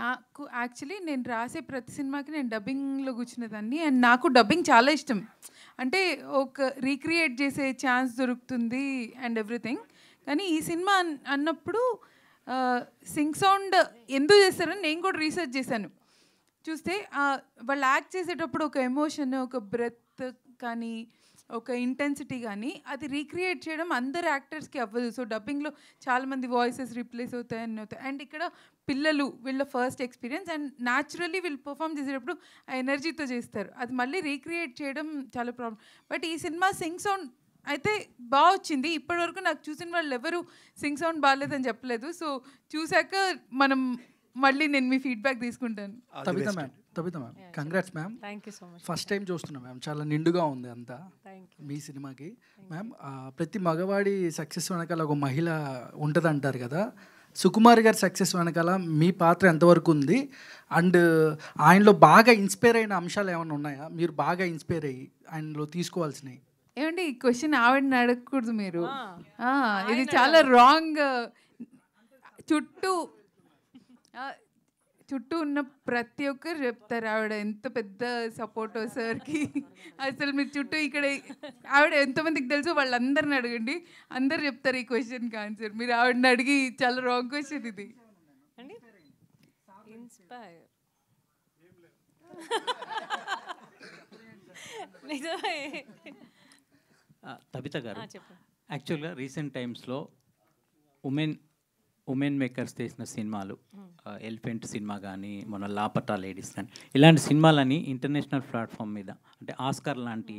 నాకు యాక్చువల్లీ నేను రాసే ప్రతి సినిమాకి నేను డబ్బింగ్లో కూర్చునేదాన్ని, అండ్ నాకు డబ్బింగ్ చాలా ఇష్టం. అంటే ఒక రీక్రియేట్ చేసే ఛాన్స్ దొరుకుతుంది అండ్ ఎవ్రీథింగ్. కానీ ఈ సినిమా అన్నప్పుడు సింక్ సౌండ్ ఎందుకు చేస్తారని నేను కూడా రీసెర్చ్ చేశాను. చూస్తే వాళ్ళు యాక్ట్ చేసేటప్పుడు ఒక ఎమోషన్, ఒక బ్రెత్ కానీ ఒక ఇంటెన్సిటీ కానీ అది రీక్రియేట్ చేయడం అందరు యాక్టర్స్కి అవ్వదు. సో డబ్బింగ్లో చాలామంది వాయిసెస్ రీప్లేస్ అవుతాయని అవుతాయి. అండ్ ఇక్కడ పిల్లలు వీళ్ళ ఫస్ట్ ఎక్స్పీరియన్స్, అండ్ న్యాచురల్లీ వీళ్ళు పర్ఫామ్ చేసేటప్పుడు ఆ ఎనర్జీతో చేస్తారు, అది మళ్ళీ రీక్రియేట్ చేయడం చాలా ప్రాబ్లం. బట్ ఈ సినిమా సింగ్ సౌండ్ అయితే బాగా వచ్చింది. ఇప్పటివరకు నాకు చూసిన వాళ్ళు ఎవరు సింగ్ సౌండ్ బాగాలేదని చెప్పలేదు. సో చూశాక మనం మళ్ళీ నేను మీ ఫీడ్బ్యాక్ తీసుకుంటాను. Tabitha ma'am congrats ma'am. Thank you so much. First time చూస్తున్నాం మ్యామ్, చాలా నిండుగా ఉంది అంతా మీ సినిమాకి. మ్యామ్ ప్రతి మగవాడి సక్సెస్ వెనకాల ఒక మహిళ ఉంటుంది అంటారు కదా, సుకుమార్ గారి సక్సెస్ వెనకాల మీ పాత్ర ఎంతవరకు ఉంది? అండ్ ఆయనలో బాగా ఇన్స్పైర్ అయిన అంశాలు ఏమైనా ఉన్నాయా, మీరు బాగా ఇన్స్పైర్ అయ్యి ఆయనలో తీసుకోవాల్సినవి? ఏమండి ఈ క్వశ్చన్ ఆవిడని అడగకూడదు మీరు, ఇది చాలా రాంగ్. చుట్టూ ఉన్న ప్రతి ఒక్కరు చెప్తారు ఆవిడ ఎంత పెద్ద సపోర్టో సార్కి. అసలు మీరు చుట్టూ ఇక్కడ ఆవిడ ఎంతమందికి తెలుసో వాళ్ళందరిని అడగండి, అందరు చెప్తారు ఈ క్వశ్చన్కి ఆన్సర్. మీరు ఆవిడని అడిగి చాలా రాంగ్ క్వశ్చన్ ఇది. ఇన్స్పైర్ తబిత గారు, యాక్చువల్గా రీసెంట్ టైమ్స్లో ఉమెన్ ఉమెన్ మేకర్స్ చేసిన సినిమాలు ఎలిఫెంట్ సినిమా కానీ మన లాపటా లేడీస్ కానీ ఇలాంటి సినిమాలని ఇంటర్నేషనల్ ప్లాట్ఫామ్ మీద అంటే ఆస్కార్ లాంటి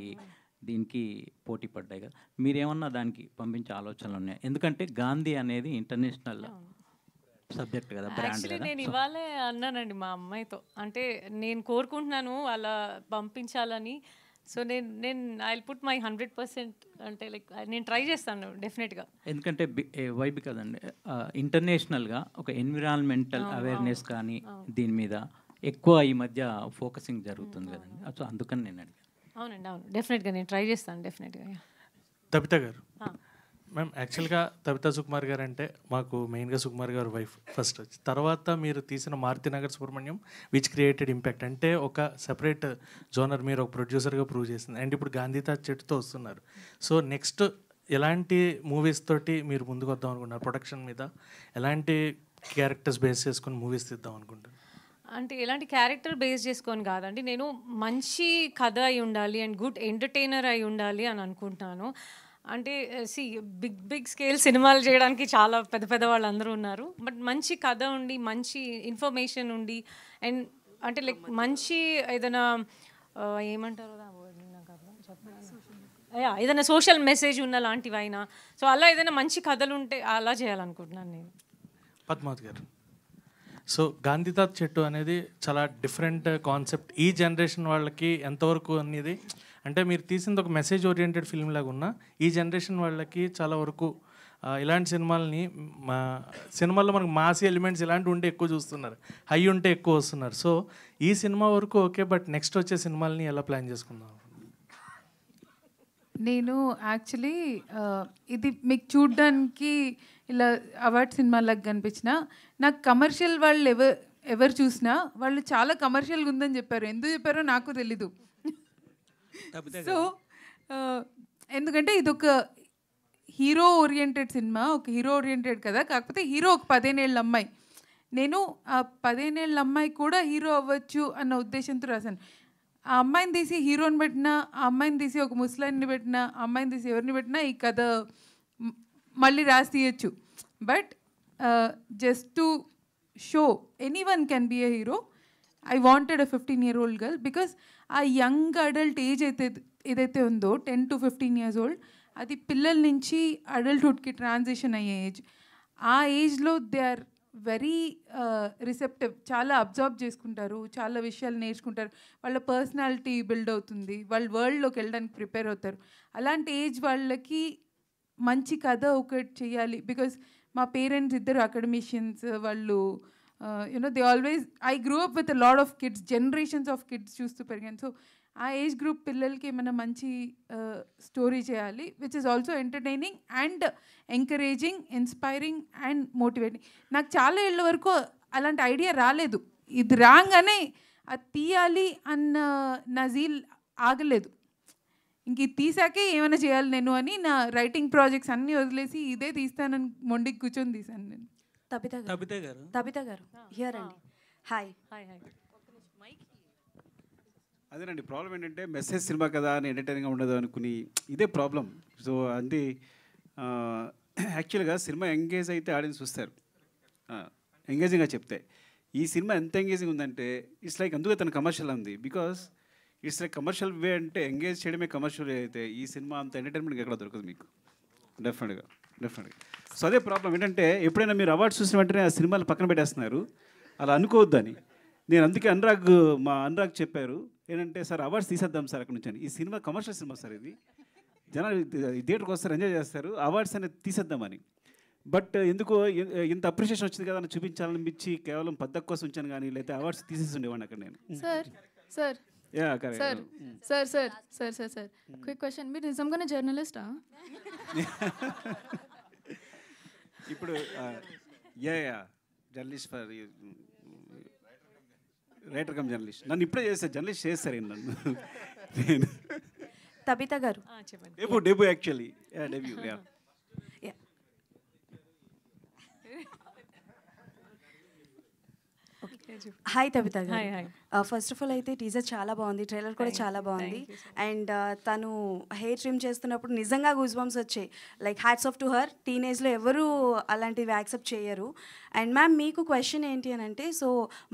దీనికి పోటీ పడ్డాయి కదా, మీరేమన్నా దానికి పంపించే ఆలోచనలు ఉన్నాయి? ఎందుకంటే గాంధీ అనేది ఇంటర్నేషనల్ సబ్జెక్ట్ కదా, బ్రాండ్ యాక్చువల్లీ కదా. నేను ఇవాళే అన్నానండి మా అమ్మాయితో, అంటే నేను కోరుకుంటున్నాను అలా పంపించాలని. సో నేను ఐ పుట్ మై 100%, అంటే లైక్ నేను ట్రై చేస్తాను డెఫినెట్గా. ఎందుకంటే వైబ్ కదండి, ఇంటర్నేషనల్గా ఒక ఎన్విరాన్మెంటల్ అవేర్నెస్ కానీ దీని మీద ఎక్కువ ఈ మధ్య ఫోకసింగ్ జరుగుతుంది కదండి. సో అందుకని నేను అడిగాను. అవునండి, అవును, డెఫినెట్గా నేను ట్రై చేస్తాను డెఫినెట్గా. తబిత గారు, మ్యామ్ యాక్చువల్గా తబితా సుకుమార్ గారు అంటే మాకు మెయిన్గా సుకుమార్ గారు వైఫ్ ఫస్ట్ వచ్చి, తర్వాత మీరు తీసిన Maruthi Nagar Subrahmanyam which created impact, అంటే ఒక సెపరేట్ జోనర్ మీరు ఒక ప్రొడ్యూసర్గా ప్రూవ్ చేసింది. అండ్ ఇప్పుడు గాంధీతాజ్ చెట్టుతో వస్తున్నారు. సో నెక్స్ట్ ఎలాంటి మూవీస్ తోటి మీరు ముందుకు వద్దాం అనుకుంటున్నారు? ప్రొడక్షన్ మీద ఎలాంటి క్యారెక్టర్స్ బేస్ చేసుకుని మూవీస్ తీద్దాం అనుకుంటున్నారు? అంటే ఎలాంటి క్యారెక్టర్ బేస్ చేసుకొని కాదండి, నేను మంచి కథ అయి ఉండాలి అండ్ గుడ్ ఎంటర్టైనర్ అయి ఉండాలి అని అనుకుంటున్నాను. అంటే బిగ్ స్కేల్ సినిమాలు చేయడానికి చాలా పెద్ద పెద్ద వాళ్ళు అందరూ ఉన్నారు, బట్ మంచి కథ ఉండి మంచి ఇన్ఫర్మేషన్ ఉండి అండ్ అంటే లైక్ మంచి ఏదైనా ఏమంటారు ఏదైనా సోషల్ మెసేజ్ ఉన్న లాంటివి అయినా, సో అలా ఏదైనా మంచి కథలు ఉంటే అలా చేయాలనుకుంటున్నాను నేను. పద్మావతి గారు, సో గాంధీతాజ్ చెట్టు అనేది చాలా డిఫరెంట్ కాన్సెప్ట్. ఈ జనరేషన్ వాళ్ళకి ఎంతవరకు అనేది, అంటే మీరు తీసింది ఒక మెసేజ్ ఓరియంటెడ్ ఫిల్మ్ లాగా ఉన్నా ఈ జనరేషన్ వాళ్ళకి చాలా వరకు ఇలాంటి సినిమాలని సినిమాల్లో మనకు మాసి ఎలిమెంట్స్ ఇలాంటివి ఉంటే ఎక్కువ చూస్తున్నారు, హై ఉంటే ఎక్కువ వస్తున్నారు. సో ఈ సినిమా వరకు ఓకే, బట్ నెక్స్ట్ వచ్చే సినిమాలని ఎలా ప్లాన్ చేసుకుందాం? నేను యాక్చువల్లీ ఇది మీకు చూడ్డానికి ఇలా అవార్డ్ సినిమాలకు కనిపించిన, నాకు కమర్షియల్ వాళ్ళు ఎవరు చూసినా వాళ్ళు చాలా కమర్షియల్గా ఉందని చెప్పారు. ఎందుకు చెప్పారో నాకు తెలీదు. సో ఎందుకంటే ఇది ఒక హీరో ఓరియంటెడ్ సినిమా, ఒక హీరో ఓరియంటెడ్ కదా, కాకపోతే హీరో ఒక 15 ఏళ్ళ అమ్మాయి. నేను ఆ 15 ఏళ్ళ అమ్మాయి కూడా హీరో అవ్వచ్చు అన్న ఉద్దేశంతో రాశాను. ఆ అమ్మాయిని తీసి హీరోని పెట్టినా, ఆ అమ్మాయిని తీసి ఒక ముస్లాన్ని పెట్టినా, ఆ అమ్మాయిని తీసి ఎవరిని పెట్టినా ఈ కథ మళ్ళీ రాసి తీయచ్చు. But just to show any one can be a hero, I wanted a 15-year-old girl. Because ఆ యంగ్ అడల్ట్ ఏజ్ ఏదైతే ఉందో 10 to 15 years old, అది పిల్లల నుంచి అడల్ట్హుడ్కి ట్రాన్సిషన్ అయ్యే ఏజ్. ఆ ఏజ్లో దే ఆర్ వెరీ రిసెప్టివ్, చాలా అబ్జర్వ్ చేసుకుంటారు, చాలా విషయాలు నేర్చుకుంటారు, వాళ్ళ పర్సనాలిటీ బిల్డ్ అవుతుంది, వాళ్ళ వరల్డ్లోకి వెళ్ళడానికి ప్రిపేర్ అవుతారు. అలాంటి ఏజ్ వాళ్ళకి మంచి కథ ఒకటి చేయాలి. బికాస్ మా పేరెంట్స్ ఇద్దరు అకాడమిషియన్స్, వాళ్ళు you know they always, I grew up with a lot of kids, generations of kids చూస్తూ పెరిగాను. సో ఆ ఏజ్ గ్రూప్ పిల్లలకి ఏమైనా మంచి స్టోరీ చేయాలి which is also entertaining and encouraging, inspiring and motivating. నాకు చాలా ఏళ్ళ వరకు అలాంటి ఐడియా రాలేదు. ఇది రాగానే అది తీయాలి అన్న నా జీల్ ఆగలేదు. ఇంక ఇది తీసాకే ఏమైనా చేయాలి నేను అని నా రైటింగ్ ప్రాజెక్ట్స్ అన్నీ వదిలేసి ఇదే తీస్తానని మొండికి కూర్చొని తీశాను నేను. తబిత గారు హియర్ అండి. హాయ్. అదేనండి ప్రాబ్లం ఏంటంటే మెసేజ్ సినిమా కదా అని ఎంటర్టైనింగ్గా ఉండదు అనుకుని ఇదే ప్రాబ్లం. సో అంటే యాక్చువల్గా సినిమా ఎంగేజ్ అయితే ఆడియన్స్ చూస్తారు, ఎంగేజింగ్గా చెప్తే. ఈ సినిమా ఎంత ఎంగేజింగ్ ఉందంటే ఇట్స్ లైక్ అందుకే తన కమర్షియల్ ఉంది. బికాస్ ఇట్స్ లైక్ కమర్షియల్ వే, అంటే ఎంగేజ్ చేయడమే కమర్షియల్ వే అయితే ఈ సినిమా అంత ఎంటర్టైన్మెంట్ ఎక్కడ దొరకదు మీకు, డెఫినెట్గా. సో అదే ప్రాబ్లం ఏంటంటే ఎప్పుడైనా మీరు అవార్డ్స్ చూసిన వెంటనే ఆ సినిమాలు పక్కన పెట్టేస్తున్నారు, అలా అనుకోవద్దని. నేను అందుకే మా అనురాగ్ చెప్పారు ఏంటంటే, సార్ అవార్డ్స్ తీసేద్దాం సార్ అక్కడ నుంచి అని. ఈ సినిమా కమర్షియల్ సినిమా సార్, ఇది జనాలు థియేటర్కి వస్తారు, ఎంజాయ్ చేస్తారు, అవార్డ్స్ అనేది తీసేద్దామని. బట్ ఎందుకో ఇంత అప్రిషియేషన్ వచ్చింది కదా అని చూపించాలనిపించి కేవలం పద్ధతి కోసం ఉంచాను, కానీ లేకపోతే అవార్డ్స్ తీసేసి ఉండేవాడిని అక్కడ నేను. సార్ క్విక్ క్వశ్చన్, మీరు నిజంగానే జర్నలిస్టా? ఇప్పుడు journalist for writer cum journalist. నన్ను ఇప్పుడే చేస్తారు, జర్నలిస్ట్ చేస్తారు నన్ను. నేను తబిత గారు debut actually debut. Hi Tabitha Hi, గారు. hi. ఫస్ట్ ఆఫ్ ఆల్ అయితే టీజర్ చాలా బాగుంది, ట్రైలర్ కూడా చాలా బాగుంది. అండ్ తను హెయిర్ ట్రిమ్ చేస్తున్నప్పుడు నిజంగా గూస్ బంప్స్ వచ్చాయి. Like hats off to her. టీనేజ్లో ఎవరు అలాంటివి యాక్సెప్ట్ చేయరు. అండ్ మ్యామ్ మీకు క్వశ్చన్ ఏంటి అని అంటే, so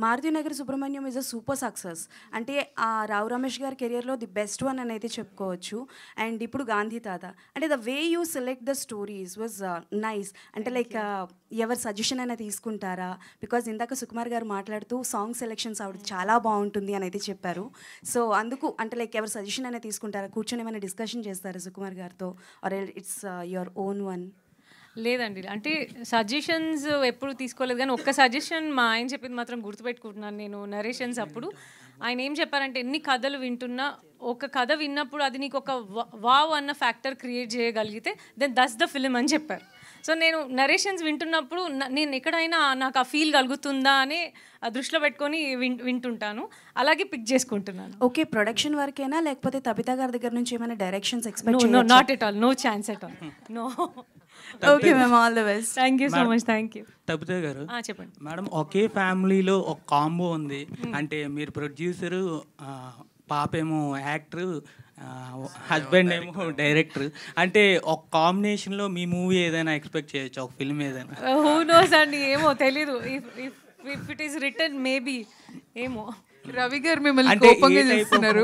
Maruthi Nagar Subrahmanyam is a super success. అంటే ఆ రావు రమేష్ గారి కెరియర్లో ది బెస్ట్ వన్ అని అయితే చెప్పుకోవచ్చు. అండ్ ఇప్పుడు గాంధీ తాత, అంటే the way you select the stories was nice. అంటే లైక్ ఎవరి సజెషన్ అయినా తీసుకుంటారా? బికాజ్ ఇందాక సుకుమార్ గారు మాట్లాడుతూ సాంగ్ సెలెక్షన్స్ ఆవిడ చాలా బాగుంటుంది అని అయితే చెప్పారు. సో అందుకు అంటే లైక్ ఎవరి సజెషన్ అయినా తీసుకుంటారా? కూర్చొని ఏమైనా డిస్కషన్ చేస్తారా సుకుమార్ గారితో, or it's your own one? లేదండి, అంటే సజెషన్స్ ఎప్పుడు తీసుకోలేదు, కానీ ఒక్క సజెషన్ మా ఆయన చెప్పింది మాత్రం గుర్తుపెట్టుకుంటున్నాను నేను నరేషన్స్ అప్పుడు. ఆయన ఏం చెప్పారంటే, ఎన్ని కథలు వింటున్నా ఒక కథ విన్నప్పుడు అది నీకు ఒక వావ్ అన్న ఫ్యాక్టర్ క్రియేట్ చేయగలిగితే దెన్ దట్స్ ద ఫిలిం అని చెప్పారు. సో నేను నరేషన్స్ వింటున్నప్పుడు నేను ఎక్కడైనా నాకు ఆ ఫీల్ కలుగుతుందా అని దృష్టిలో పెట్టుకొని వింటుంటాను, అలాగే పిక్ చేసుకుంటున్నాను. ఓకే, ప్రొడక్షన్ వర్కేనా లేకపోతే తబితా గారి దగ్గర నుంచి ఏమైనా directions expect no, not at all, no chance at all, no. Okay ma'am, all the best. Thank you so much. Thank you. Tabitha గారు చెప్పండి మేడం, ఒకే ఫ్యామిలీలో ఒక కాంబో ఉంది. అంటే మీరు ప్రొడ్యూసరు, పాపేమో యాక్టర్, హస్బెండ్ ఏమో డైరెక్టర్. అంటే ఒక కాంబినేషన్లో మీ మూవీ ఏదైనా ఎక్స్పెక్ట్ చేయొచ్చు, ఒక ఫిల్మ్ ఏదైనా? హూ నోస్ అండి, ఏమో తెలీదు. If it is return maybe, ఏమో. రవి గారు మిమ్మల్ని కోపంగా చేస్తున్నారు.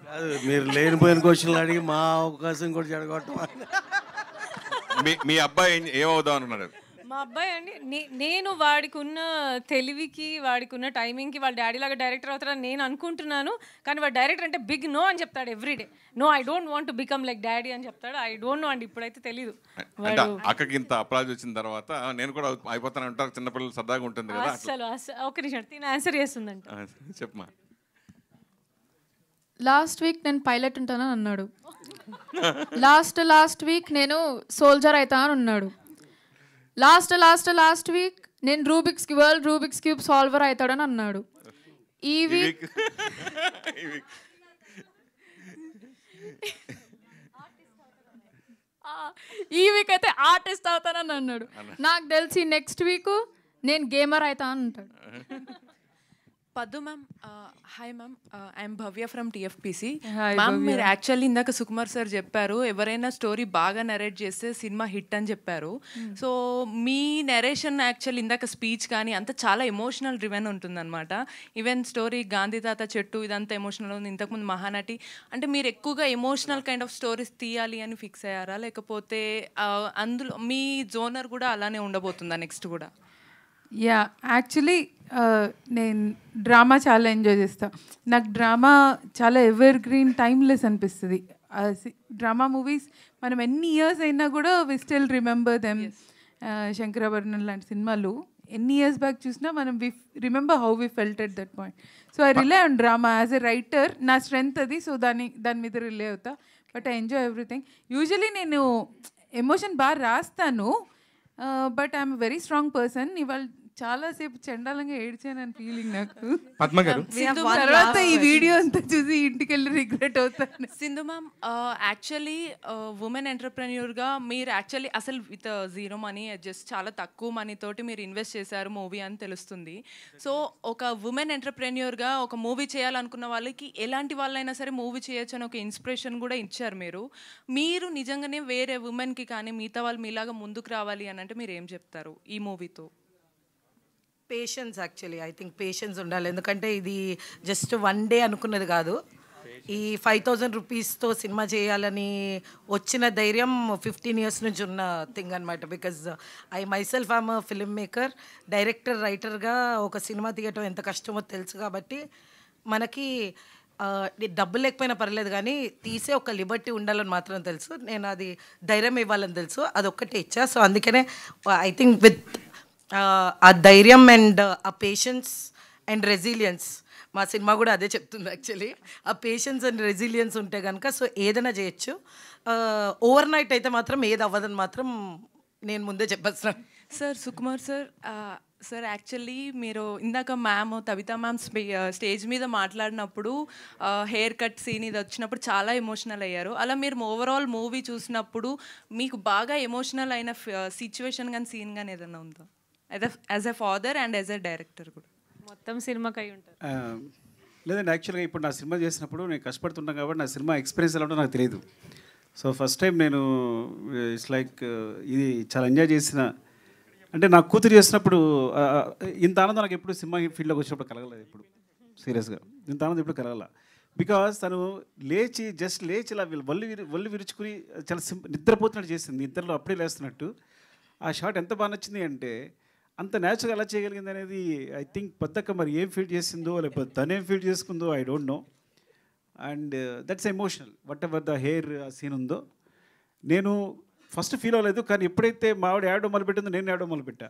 కాదు, మీరు లేనిపోయిన క్వశ్చన్లు అడిగి మా అవకాశం కూడా చెడగొట్టడం. మీ అబ్బాయి ఏమవుదాం అనుకున్నాడు? మా అబ్బాయి అండి, నేను వాడికి ఉన్న తెలివికి, వాడికి ఉన్న టైమింగ్కి వాళ్ళ డాడీ లాగా డైరెక్టర్ అవుతారని నేను అనుకుంటున్నాను. కానీ వాడు డైరెక్టర్ అంటే బిగ్ నో అని చెప్తాడు everyday. No, I don't want to become like daddy అని చెప్తాడు. ఐ డోంట్ నో అండి, ఇప్పుడైతే తెలీదు. అంటే అక్కకి ఇంత అప్లాజ్ వచ్చిన తర్వాత నేను కూడా అయిపోతాను అంటారు, చిన్నపిల్లలు సరదాగా ఉంటుంది కదా. అసలు ఒక నిమిషం, తిని ఆన్సర్ చేస్తుందంట. చెప్పమా. లాస్ట్ వీక్ నేను పైలట్ ఉంటానని అన్నాడు. లాస్ట్ వీక్ నేను సోల్జర్ అవుతా అని ఉన్నాడు. లాస్ట్ వీక్ నేను వరల్డ్ రూబిక్స్ క్యూబ్ సాల్వర్ అవుతాడని అన్నాడు. ఈ వీక్ అయితే ఆర్టిస్ట్ అవుతానని అన్నాడు. నాకు తెలిసి నెక్స్ట్ వీక్ నేను గేమర్ అవుతా అని అంటాడు. పద్దు ma'am, hi ma'am, I'm Bhavya from TFPC. Hi, ma'am, Bhavya. మీరు యాక్చువల్లీ ఇందాక సుకుమార్ సార్ చెప్పారు, ఎవరైనా స్టోరీ బాగా నరేట్ చేస్తే సినిమా హిట్ అని చెప్పారు. సో మీ నరేషన్ యాక్చువల్ ఇందాక స్పీచ్ కానీ అంతా చాలా ఎమోషనల్ డ్రివెన్ ఉంటుందన్నమాట. ఈవెన్ స్టోరీ గాంధీ తాత చెట్టు ఇదంతా ఎమోషనల్ ఉంది. ఇంతకుముందు మహానటి, అంటే మీరు ఎక్కువగా ఎమోషనల్ కైండ్ ఆఫ్ స్టోరీస్ తీయాలి అని ఫిక్స్ అయ్యారా, లేకపోతే అందులో మీ జోనర్ కూడా అలానే ఉండబోతుందా నెక్స్ట్ కూడా? యా, యాక్చువల్లీ నేను డ్రామా చాలా ఎంజాయ్ చేస్తాను. నాకు డ్రామా చాలా ఎవర్ గ్రీన్, టైమ్లెస్ అనిపిస్తుంది. డ్రామా మూవీస్ మనం ఎన్ని ఇయర్స్ అయినా కూడా we still remember them. Sankarabharanam లాంటి సినిమాలు ఎన్ని ఇయర్స్ బ్యాక్ చూసినా మనం we remember how we felt at that point. So I rely on drama as a writer. నా స్ట్రెంగ్త్ అది. సో దాని మీద రిలే అవుతా. But I enjoy everything. Usually నేను ఎమోషన్ బాగా రాస్తాను, but I'm very strong person. ఇవాళ చాలాసేపు చండాలంగా ఏడ్చానని ఫీలింగ్ నాకు. పద్మ గారు, తర్వాత ఈ వీడియో అంతా చూసి ఇంటికి వెళ్ళి రిగ్రెట్ అవుతాను. సింధు మ్యామ్, యాక్చువల్లీ ఉమెన్ ఎంటర్ప్రెన్యూర్గా మీరు యాక్చువల్లీ అసలు విత్ జీరో మనీ, జస్ట్ చాలా తక్కువ మనీ తోటి మీరు ఇన్వెస్ట్ చేశారు మూవీ అని తెలుస్తుంది. సో ఒక ఉమెన్ ఎంటర్ప్రెన్యూర్గా ఒక మూవీ చేయాలనుకున్న వాళ్ళకి ఎలాంటి వాళ్ళైనా సరే మూవీ చేయొచ్చు అని ఒక ఇన్స్పిరేషన్ కూడా ఇచ్చారు మీరు. మీరు నిజంగానే వేరే ఉమెన్కి కానీ మిగతా వాళ్ళు మీలాగా ముందుకు రావాలి అని అంటే మీరు ఏం చెప్తారు ఈ మూవీతో? Patience, actually I think patience ఉండాలి. ఎందుకంటే ఇది జస్ట్ వన్ డే అనుకున్నది కాదు. ఈ 5,000 రూపీస్తో సినిమా చేయాలని వచ్చిన ధైర్యం 15 ఇయర్స్ నుంచి ఉన్న థింగ్ అనమాట. Because I myself I'm film maker, director, రైటర్గా ఒక సినిమా తీయటం ఎంత కష్టమో తెలుసు. కాబట్టి మనకి డబ్బు లేకపోయినా పర్లేదు, కానీ తీసే ఒక లిబర్టీ ఉండాలని మాత్రం తెలుసు. నేను అది ధైర్యం ఇవ్వాలని తెలుసు, అదొక్కటే ఇచ్చా. సో అందుకనే ఐ థింక్ విత్ ఆ ధైర్యం అండ్ ఆ పేషెన్స్ అండ్ రెసిలియన్స్, మా సినిమా కూడా అదే చెప్తుంది యాక్చువల్లీ. ఆ పేషెన్స్ అండ్ రెసిలియన్స్ ఉంటే కనుక సో ఏదైనా చేయొచ్చు. ఓవర్ నైట్ అయితే మాత్రం ఏది అవ్వదని మాత్రం నేను ముందే చెప్పేస్తున్నాను. సార్ సుకుమార్ సార్ యాక్చువల్లీ మీరు ఇందాక మ్యామ్ తబితా మ్యామ్ స్టేజ్ మీద మాట్లాడినప్పుడు హెయిర్ కట్ సీన్ ఇది వచ్చినప్పుడు చాలా ఎమోషనల్ అయ్యారు. అలా మీరు ఓవరాల్ మూవీ చూసినప్పుడు మీకు బాగా ఎమోషనల్ అయిన సిచ్యువేషన్ కానీ సీన్ కానీ ఏదైనా ఉందా? As a father and as a director కూడా మొత్తం సినిమాకి అయి ఉంటారు. లేదండి, యాక్చువల్గా ఇప్పుడు నా సినిమా చేసినప్పుడు నేను కష్టపడుతున్నాను కాబట్టి నా సినిమా ఎక్స్పీరియన్స్ ఎలా ఉంటుందో నాకు తెలియదు. సో ఫస్ట్ టైం నేను ఇట్స్ లైక్ ఇది చాలా ఎంజాయ్ చేసిన, అంటే నా కూతురు చేసినప్పుడు ఇంత ఆనందం నాకు ఎప్పుడు సినిమా ఫీల్డ్లోకి వచ్చినప్పుడు కలగలేదు. ఇప్పుడు సీరియస్గా ఇంత ఆనందం ఎప్పుడు కలగల. బికాస్ తను జస్ట్ లేచి ఇలా ఒళ్ళు విరుచుకుని చాలా నిద్రపోతున్నట్టు చేసింది, నిద్రలో అప్పుడే లేస్తున్నట్టు. ఆ షాట్ ఎంత బాగా నచ్చింది అంటే అంత న్యాచురల్గా ఎలా చేయగలిగింది అనేది ఐ థింక్ పెద్దక్క మరి ఏం ఫీల్ చేసిందో లేకపోతే తనేం ఫీల్ చేసుకుందో I don't know. And that's emotional whatever the hair scene ఉందో. నేను ఫస్ట్ ఫీల్ అవ్వలేదు, కానీ ఎప్పుడైతే మా ఆవిడ యాడో మొదలుపెట్టిందో నేను యాడో మొదలుపెట్టా.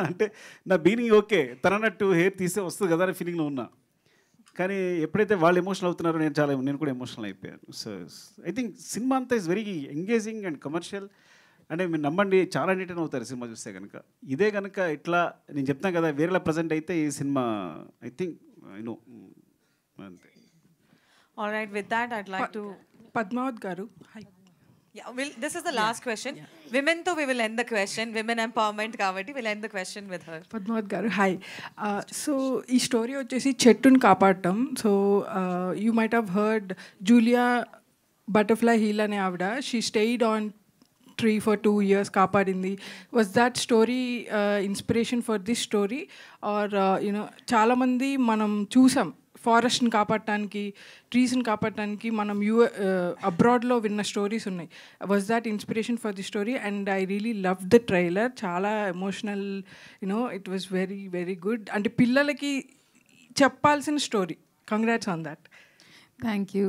అంటే నా బీనింగ్ ఓకే, తనన్నట్టు హెయిర్ తీసే వస్తుంది కదా అనే ఫీలింగ్లో ఉన్నా. కానీ ఎప్పుడైతే వాళ్ళు ఎమోషనల్ అవుతున్నారో నేను కూడా ఎమోషనల్ అయిపోయాను. సో ఐ థింక్ సినిమా అంతా is very engaging and commercial. అంటే మీరు నమ్మండి, చాలా ఎంటర్టైన్ అవుతారు సినిమా చూస్తే కనుక. ఇదే కనుక ఇట్లా నేను చెప్తాను కదా వేరేలా ప్రజెంట్ అయితే ఈ cinema I think I know అంతే. All right, with that, I'd like to... Padmavat Garu, hi. Yeah, this is the last question. Women, though, we will end the question. Women empowerment, Kavati, we'll end the question with her. Padmavat Garu, hi. So, this story is Chettun Kapatam. So, you might have heard Julia Butterfly Hill ane avida. She stayed on tree for 2 years, kapadindi. Was that story inspiration for this story? Or, చాలా మంది మనం చూసాం ఫారెస్ట్ని కాపాడటానికి, ట్రీస్ని కాపాడటానికి మనం అబ్రాడ్లో విన్న stories ఉన్నాయి. Was that inspiration for the story? And I really love the trailer, చాలా emotional, it was very very good. అంటే పిల్లలకి చెప్పాల్సిన story. Congrats on that. Thank you.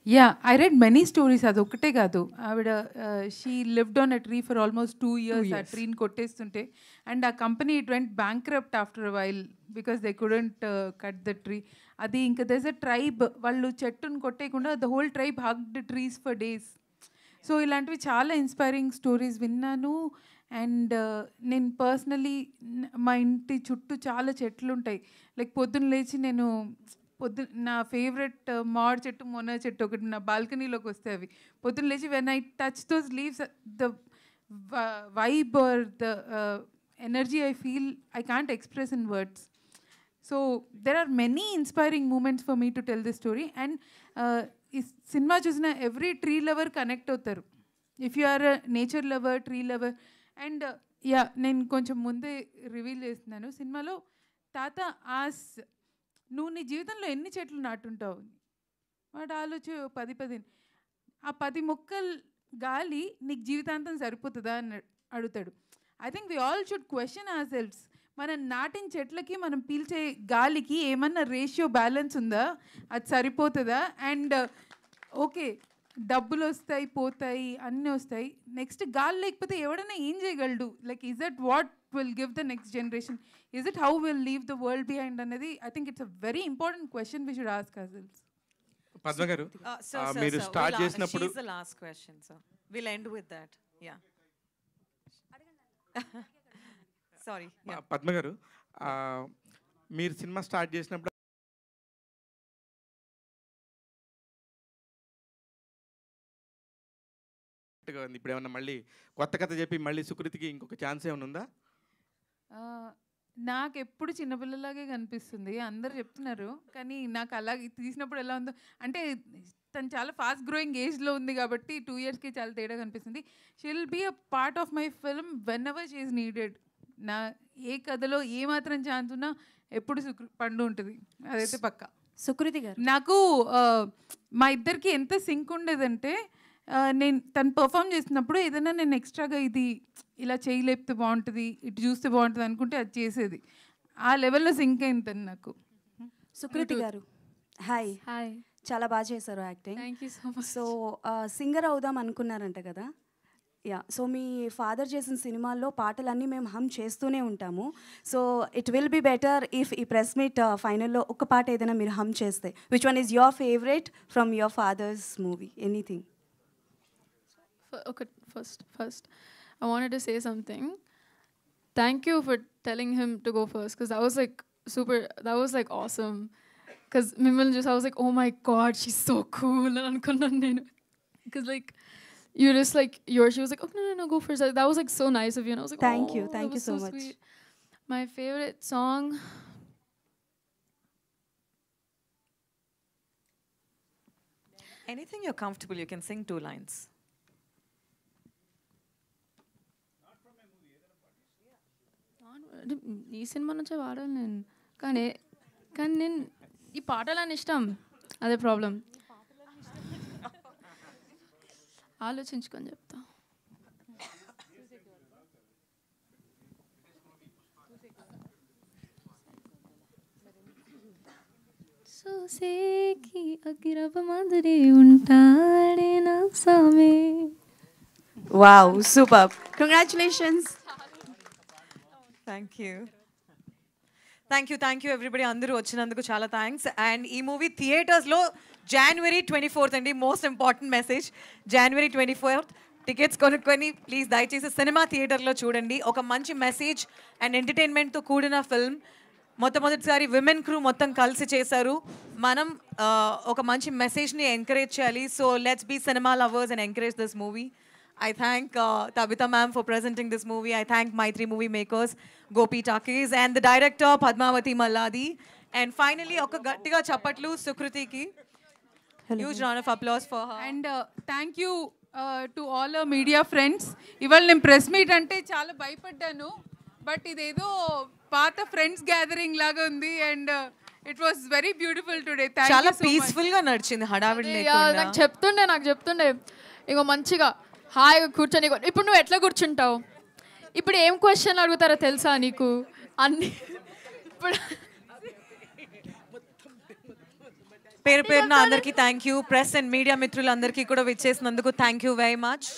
Yeah, I read many stories. అది ఒకటే కాదు, ఆవిడ she lived on a tree for almost 2 years. ఆ ట్రీని కొట్టేస్తుంటే, అండ్ ఆ company it went bankrupt after a while because they couldn't cut the tree. అది ఇంకా దెస్ అ ట్రైబ్, వాళ్ళు చెట్టును కొట్టేయకుండా the whole tribe hugged trees for days. So ఇలాంటివి చాలా ఇన్స్పైరింగ్ స్టోరీస్ విన్నాను. అండ్ నేను పర్సనలీ మా ఇంటి చుట్టూ చాలా చెట్లు ఉంటాయి. లైక్ పొద్దున్న లేచి నేను నా ఫేవరెట్ మామిడి చెట్టు, మొన్న చెట్టు ఒకటి నా బాల్కనీలోకి వస్తే అవి పొద్దున్న లేచి when I touch those leaves, the vibe or the energy I feel I can't express in words. So there are many inspiring moments for me to tell this story. And ఈ సినిమా చూసిన every tree lover connect అవుతారు. If you are a nature lover, tree lover. And yeah, నేను కొంచెం ముందే reveal చేస్తున్నాను, సినిమాలో తాత ఆస్ నువ్వు నీ జీవితంలో ఎన్ని చెట్లు నాటుంటావు, వాడు ఆలోచన 10 ఆ 10 మొక్కలు గాలి నీకు జీవితాంతం సరిపోతుందా అని అడుగుతాడు. I think we all should question ourselves. మనం నాటిన చెట్లకి మనం పీల్చే గాలికి ఏమన్నా రేషియో బ్యాలెన్స్ ఉందా, అది సరిపోతుందా? అండ్ ఓకే, డబ్బులు వస్తాయి పోతాయి అన్నీ వస్తాయి, నెక్స్ట్ గాలి లేకపోతే ఎవడైనా ఏం చేయగలడు? Like is that what will give the next generation? Is it how will leave the world behind అనేది I think it's a very important question we should ask ourselves. Padma garu, మీరు స్టార్ట్ చేసినప్పుడు She's the last question, so we'll end with that. Yeah. Sorry. Padma garu, మీరు cinema start చేసినప్పుడు ఇప్పుడు ఏమన్నా మళ్ళీ కొత్త కథ చెప్పి మళ్ళీ సుకృతికి ఇంకొక ఛాన్స్ ఏమైనా ఉందా? నాకు ఎప్పుడు చిన్నపిల్లలాగే కనిపిస్తుంది, అందరు చెప్తున్నారు. కానీ నాకు అలాగే తీసినప్పుడు ఎలా ఉందో అంటే తను చాలా ఫాస్ట్ గ్రోయింగ్ ఏజ్లో ఉంది కాబట్టి 2 yearsకి చాలా తేడా కనిపిస్తుంది. She will be a part of my film whenever she is needed. నా ఏ కథలో ఏ మాత్రం ఛాన్స్ ఉన్నా ఎప్పుడు పండు ఉంటుంది, అదైతే పక్కా. సుకృతి గారు, నాకు మా ఇద్దరికి ఎంత సింక్ ఉండేదంటే, నేను తను పర్ఫామ్ చేసినప్పుడు ఏదైనా నేను ఎక్స్ట్రాగా ఇది ఇలా చేయలేపితే బాగుంటుంది, ఇటు చూస్తే బాగుంటుంది అనుకుంటే అది చేసేది. ఆ లెవెల్లో సింక్ అయింది తను నాకు. సుకృతి గారు, హాయ్. హాయ్, చాలా బాగా చేశారు acting. Thank you so much. So singer అవుదాం అనుకున్నారంట కదా? యా, సో మీ ఫాదర్ చేసిన సినిమాల్లో పాటలన్నీ మేము హమ్ చేస్తూనే ఉంటాము. So it will be better if ఈ ప్రెస్ మీట్ ఫైనల్లో ఒక పాట ఏదైనా మీరు హమ్ చేస్తే, which one is your favourite from your father's movie, anything? Okay, first, I wanted to say something. Thank you for telling him to go first, because that was like awesome. Because Mimmal I was like, oh my god, she's so cool. And because like, you just like she was like, oh no, go first. That was like so nice of you, and I was like, Thank you that was so so much. sweet. My favorite song. Anything you're comfortable, you can sing 2 lines. ఈ cinema నుంచే వాడాలి నేను, కానీ నేను ఈ పాటలని ఇష్టం, అదే ప్రాబ్లం. ఆలోచించుకొని చెప్తా. సోసేకి అగిరవ మాదిరి ఉంటాడే నా సామే. Wow, superb. Congratulations. Thank you. Thank you everybody. అందరూ వచ్చినందుకు చాలా థ్యాంక్స్. అండ్ ఈ మూవీ థియేటర్స్లో January 24th అండి. Most important message, January 24th tickets కొనుక్కొని ప్లీజ్ దయచేసి సినిమా థియేటర్లో చూడండి. ఒక మంచి మెసేజ్ అండ్ ఎంటర్టైన్మెంట్తో కూడిన ఫిల్మ్. మొట్టమొదటిసారి విమెన్ క్రూ మొత్తం కలిసి చేశారు. మనం ఒక మంచి మెసేజ్ని ఎంకరేజ్ చేయాలి. So let's be cinema lovers and encourage this movie. I thank Tabitha ma'am for presenting this movie. I thank Maitri movie makers, Gopi Takis, and the director Padmavati Malladi. And finally, oka gattiga chappatlu Sukruti ki. Huge round of applause for her. And thank you to all our media friends. ఇవాళ నేను press meet అంటే చాలా భయపడ్డాను, but ఇదేదో పాత friends gathering లాగా ఉంది. And it was very beautiful today. చాలా పీస్ఫుల్ గా నడిచింది, హడావిడి లేకుండా. నాకు చెప్తుండే ఇగో మంచిగా హాయిగా కూర్చొని. ఇప్పుడు నువ్వు ఎట్లా కూర్చుంటావు? ఇప్పుడు ఏం క్వశ్చన్ అడుగుతారో తెలుసా నీకు? అన్ని ఇప్పుడు పేరున అందరికీ thank you. Press and media మిత్రులందరికీ కూడా విచ్చేసినందుకు థ్యాంక్ యూ వెరీ మచ్.